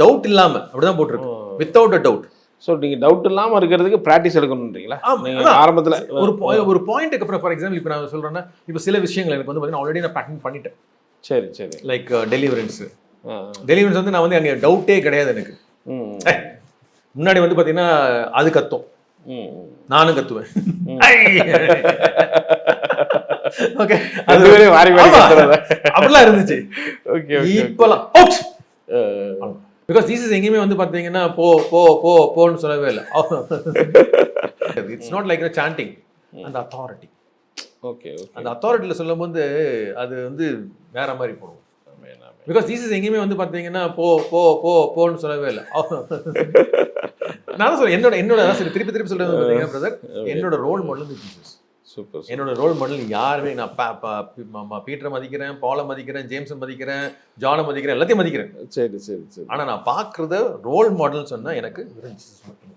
டவுட் இல்லாம, அப்படிதான் போட்டுருக்கு, வித்அவுட் அ டவுட். ஸோ நீங்கள் டவுட் இல்லாமல் இருக்கிறதுக்கு ப்ராக்டிஸ் எடுக்கணுன்றீங்களா? ஆரம்பத்தில் ஒரு பாயிண்ட்டுக்கு அப்புறம், ஃபார் எக்ஸாம்பிள் இப்போ நான் சொல்கிறேன்னா, இப்போ சில விஷயங்கள் எனக்கு வந்து பார்த்தீங்கன்னா ஆல்ரெடி நான் பேக்கிங் பண்ணிட்டேன். சரி சரி. லைக் டெலிவரன்ஸ் வந்து நான் வந்து அங்கே டவுட்டே கிடையாது எனக்கு. முன்னாடி வந்து பார்த்தீங்கன்னா அது கத்தும், நானும் கத்துவேன். ஓகே, அது அப்படிலாம் இருந்துச்சு. ஓகே, இப்போலாம் பிகாஸ் ஜீசஸ் எங்கேயுமே வந்து பார்த்தீங்கன்னா போன்னு சொல்லவே இல்லை. இட்ஸ் நாட் லைக் சாண்டிங், அந்த அத்தாரிட்டி. ஓகே, அந்த அத்தாரிட்டியில் சொல்லும் போது அது வந்து வேற மாதிரி போடும். பிகாஸ் ஜீசஸ் எங்கேயுமே வந்து பார்த்தீங்கன்னா போன்னு சொல்லவே இல்லை. நான் சொல்றேன் என்னோட சரி திருப்பி சொல்றது பார்த்தீங்கன்னா பிரதர், என்னோட ரோல் மாடல் வந்து ஜீசஸ். சூப்பர். என்னோட ரோல் மாடல் யாருமே நான் பீட்டரை மதிக்கிறேன், பாலை மதிக்கிறேன், ஜேம்ஸை மதிக்கிறேன், ஜானை மதிக்கிறேன், எல்லாத்தையும் மதிக்கிறேன். சரி. ஆனால் நான் பார்க்குறத ரோல் மாடல் சொன்னால் எனக்கு ஜீசஸ் மட்டும்.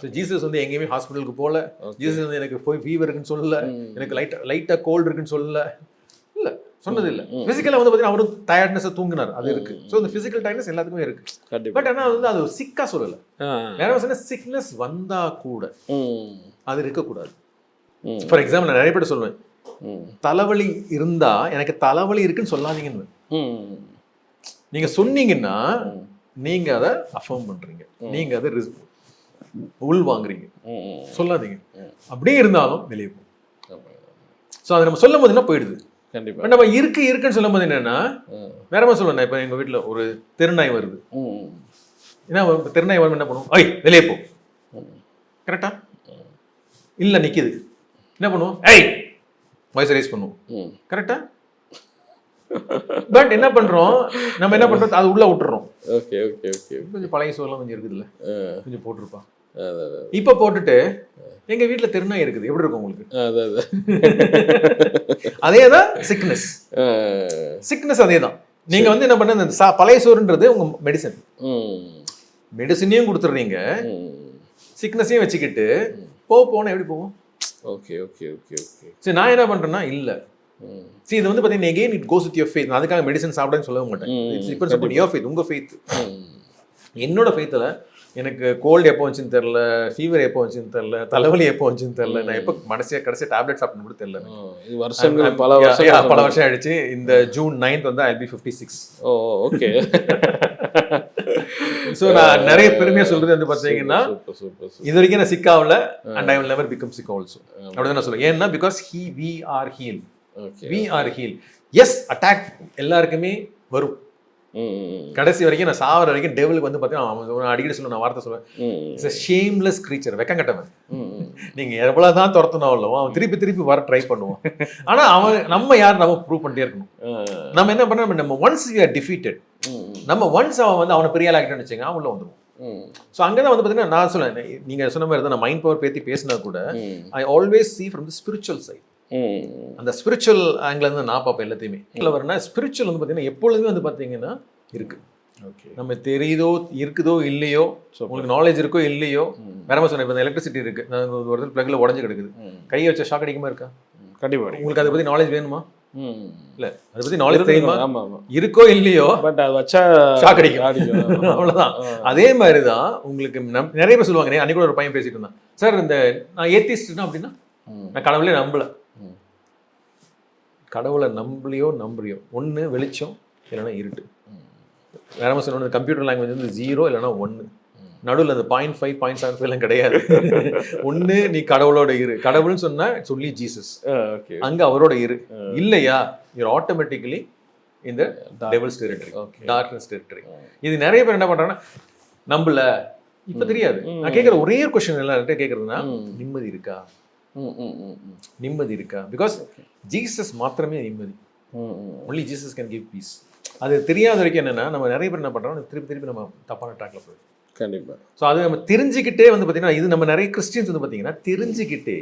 ஸோ ஜீசஸ் வந்து எங்கேயுமே ஹாஸ்பிட்டலுக்கு போகல, ஜீசஸ் வந்து எனக்கு போய் ஃபீவர் இருக்குன்னு சொல்லல, எனக்கு லைட்டாக கோல்டு இருக்குன்னு சொல்லல, இல்லை சொன்னது இல்லை. ஃபிசிக்கலாக வந்து பார்த்தீங்கன்னா அவரும் டயர்ட்னஸை தூங்கினார், அது இருக்கு. ஸோ இந்த ஃபிசிக்கல் டயர்ட்னஸ் எல்லாத்துக்குமே இருக்கு. பட் ஆனால் வந்து அது சிக்காக சொல்லலை. வேற சொன்னால் சிக்னஸ் வந்தா கூட அது இருக்கக்கூடாது. ஃபார் எக்ஸாம்பிள் நான் நிறைய பேர் சொல்லுவேன், தலைவலி இருந்தா எனக்கு தலைவலி இருக்குன்னு சொல்லாதீங்கன்னு. நீங்க சொன்னீங்கன்னா நீங்க அதை அஃபர்ம் பண்றீங்க, நீங்க அதை உள் வாங்குறீங்க. சொல்லாதீங்க. அப்படியே இருந்தாலும் வெளியே போகும். ஸோ அதை நம்ம சொல்லும் போது என்ன போயிடுது. கண்டிப்பா நம்ம இருக்குன்னு சொல்லும் போது என்னன்னா வேற மாதிரி சொல்லணும். இப்போ எங்க வீட்டுல ஒரு தெருநாய் வருது, ஏன்னா தெருநாய் வரும் என்ன பண்ணுவோம், ஐய் வெளியே போ. கரெக்டா? இல்ல நிக்குது, என்ன பண்ணுவோம், ஐய் வாய்ஸ் ரைஸ் பண்ணுவோம். கரெக்டா? பட் என்ன பண்றோம், நம்ம என்ன பண்றோம், அது உள்ள விட்டுறோம். ஓகே கொஞ்சம் பழைய சோழலாம் கொஞ்சம் இருக்குதுல்ல, கொஞ்சம் போட்டிருப்பா. இப்ப போட்டுட்டு எங்க வீட்டுல தெருநாய் இருக்குது, எப்படி இருக்கும் உங்களுக்கு? அதேதான் சிக்னஸ் அதேதான். நீங்க வந்து என்ன பண்ண, இந்த பழைய சோறுன்றது உங்க மெடிசனையும் கொடுத்துடுறீங்க, சிக்னஸையும் வச்சுக்கிட்டு போன எப்படி போவோம்? ஓகே சரி, நான் என்ன பண்றேன்னா இல்ல சரி, இது வந்து பாத்தீங்கன்னா again it goes with your faith. நான் அதுக்காக மெடிசன் சாப்பிடன்னு சொல்ல மாட்டேன். It's depends upon your faith, உங்க faith. என்னோட faithல எனக்கு கோல்டு எப்போ வந்துச்சுன்னு தெரியல, ஃபீவர் எப்போ வந்துச்சுன்னு தெரியல, தலைவலி எப்போ வந்துச்சுன்னு தெரியல, நான் எப்போ கடைசியாக டேப்லெட் சாப்பிட்டு கூட தெரியல. பல வருஷம் ஆயிடுச்சு. இந்த ஜூன் 9th வந்து I'll be 56. ஓகே. ஸோ நான் நிறைய பெருமையாக சொல்றது வந்து பார்த்தீங்கன்னா இது வரைக்கும் நான் சிக் ஆகல, and I will never become sick also. அப்படிதான் நான் சொல்லுவேன். ஏன்னா because we are healed. Yes, attack எல்லாருக்குமே வரும். கடைசி வரைக்கும் நான் சாவர வரைக்கும் டெவலுக்கு வந்து பார்த்தீங்கன்னா அடிக்கடி சொல்லுவேன், நான் வார்த்தை சொல்லுவேன், இட்ஸ் a shameless creature. வெக்கம் கட்டவன். நீங்க எவ்வளவுதான் துரத்துனாலும் அவன் திருப்பி வர ட்ரை பண்ணுவான். ஆனா அவன் நம்ம யார் நம்ம ப்ரூவ் பண்ணிட்டே இருக்கணும். நம்ம என்ன பண்ண, நம்ம ஒன்ஸ் வி ஆர் டிஃபீட்டட், நம்ம ஒன்ஸ் அவன் வந்து அவனை பெரிய ஆளாக்கிட்டோன்னு வச்சுங்க, அவன் உள்ள வந்துடும். ஸோ அங்கதான் வந்து பார்த்தீங்கன்னா நான் சொல்லுவேன், நீங்க சொன்ன மாதிரி தான் நான் மைண்ட் பவர் பேத்தி பேசினா கூட I always see from the spiritual side. அந்த ஸ்பிரிச்சுவல் ஆங்கிள் இருந்து நான் பார்ப்பேன் எல்லாத்தையுமே. வரனா ஸ்பிரிச்சுவல் வந்து பார்த்தீங்கன்னா எப்பொழுதுமே வந்து பார்த்தீங்கன்னா இருக்கு. நம்ம தெரியுதோ இருக்குதோ இல்லையோ, உங்களுக்கு நாலேஜ் இருக்கோ இல்லையோ, வேற மாதிரி சொன்னேன், இப்போ எலக்ட்ரிசிட்டி இருக்கு, ஒரு பிளக்ல உடஞ்சு கிடக்குது, கையை வச்சா ஷாக் அடிக்குமா இருக்கா? கண்டிப்பா. உங்களுக்கு அதை பத்தி நாலேஜ் வேணுமா? இல்ல, அதை பத்தி நாலேஜ் தெரியுமா? இருக்கோ இல்லையோ, பட் அதை வச்சா ஷாக் அடிக்கும். அவ்வளவுதான். அதே மாதிரிதான் உங்களுக்கு நிறைய பேர் சொல்லுவாங்க. அன்னைக்கு கூட ஒரு பையன் பேசிட்டு இருந்தான், சார் இந்த நான் ஏத்திஸ்ட்னா அப்படின்னா நான் கடவுளே நம்பல. கடவுளை நம்பலையோ ஒன்று வெளிச்சம் இல்லைன்னா இருட்டு. வேற மாதிரி சொன்ன கம்ப்யூட்டர் லாங்குவேஜ் வந்து 0 இல்லைன்னா 1, நடுவில் அந்த 0.5 0.75 எல்லாம் கிடையாது. ஒன்று நீ கடவுளோட இரு, கடவுள்னு சொன்னா சொல்லி ஜீசஸ், அங்க அவரோட இரு. இல்லையா யூர் ஆட்டோமேட்டிக்கலி இந்த டெவில்ஸ் டெரிட்டரி, டார்க்னஸ் டெரிட்டரி. இது நிறைய பேர் என்ன பண்றாங்கன்னா நம்பல. இப்ப தெரியாது. நான் கேட்குற ஒரே கொஸ்டின் எல்லார்கிட்ட கேட்கறதுன்னா நிம்மதி இருக்கா? பிகாஸ் ஜீசஸ் மாத்திரமே நிம்மதி. Only Jesus can give peace. அது தெரியாத வரைக்கும் என்னன்னா நம்ம நிறைய பேர் என்ன பண்றோம், திருப்பி நம்ம தப்பான ட்ராக்ல போயிடும். கண்டிப்பா. ஸோ அது நம்ம தெரிஞ்சுக்கிட்டே வந்து பார்த்தீங்கன்னா, இது நம்ம நிறைய கிறிஸ்டியன்ஸ் வந்து பார்த்தீங்கன்னா தெரிஞ்சுக்கிட்டே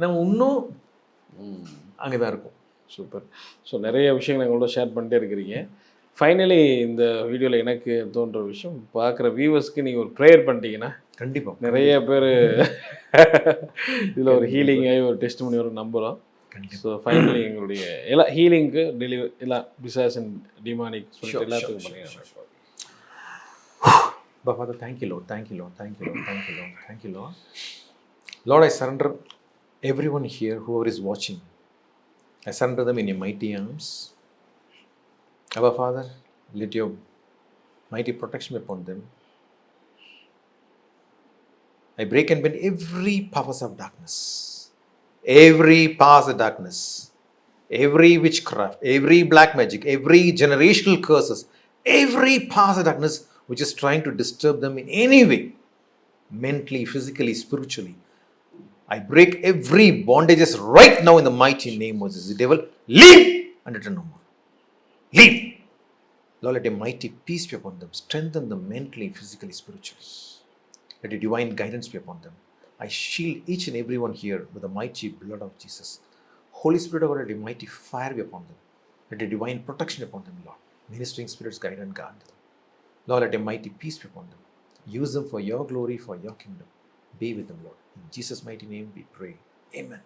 நம்ம இன்னும் அங்கே தான் இருக்கும். சூப்பர். ஸோ நிறைய விஷயங்கள் எங்களோட ஷேர் பண்ணிட்டே இருக்கிறீங்க. ஃபைனலி இந்த வீடியோவில் எனக்கு தோன்ற விஷயம், பார்க்குற வியூவர்ஸ்க்கு நீங்கள் ஒரு ப்ரேயர் பண்ணிட்டீங்கன்னா கண்டிப்பாக நிறைய பேர் இதில் ஒரு ஹீலிங்காகி ஒரு டெஸ்ட் பண்ணி ஒரு நம்புகிறோம். ஸோ ஃபைனலி எங்களுடைய எல்லா ஹீலிங்க்கு டெலிவரி எல்லாம் பிசாஸ் அண்ட் டிமானிக் சொல்லிட்டு எல்லாத்துக்கும் பண்ணிடுறோம். Father, thank you, Lord. Thank you, Lord. Thank you, Lord. Thank you, Lord. Thank you, Lord. Lord, I surrender everyone here, whoever is watching. I surrender them in your mighty arms. Abba, Father, let your mighty protection be upon them. I break and bend every powers of darkness. Every powers of darkness. Every witchcraft. Every black magic. Every generational curses. Every powers of darkness which is trying to disturb them in any way, mentally, physically, spiritually. I break every bondages right now in the mighty name of Jesus. The devil, leave and return no more. Leave. Lord, let your mighty peace be upon them. Strengthen them mentally, physically, spiritually. Let your divine guidance be upon them. I shield each and every one here with the mighty blood of Jesus. Holy Spirit of God, let your mighty fire be upon them. Let your divine protection be upon them, Lord. Ministering spirits guide and guard them. Lord, let your mighty peace be upon them. Use them for your glory, for your kingdom. Be with them, Lord. In Jesus' mighty name we pray. Amen.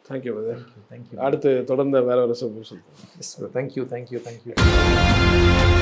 Thank you brother. Thank you. அடுத்து தொடர்ந்து வேற ஒரு super சொல்லுங்கள். Yes, brother. Thank you.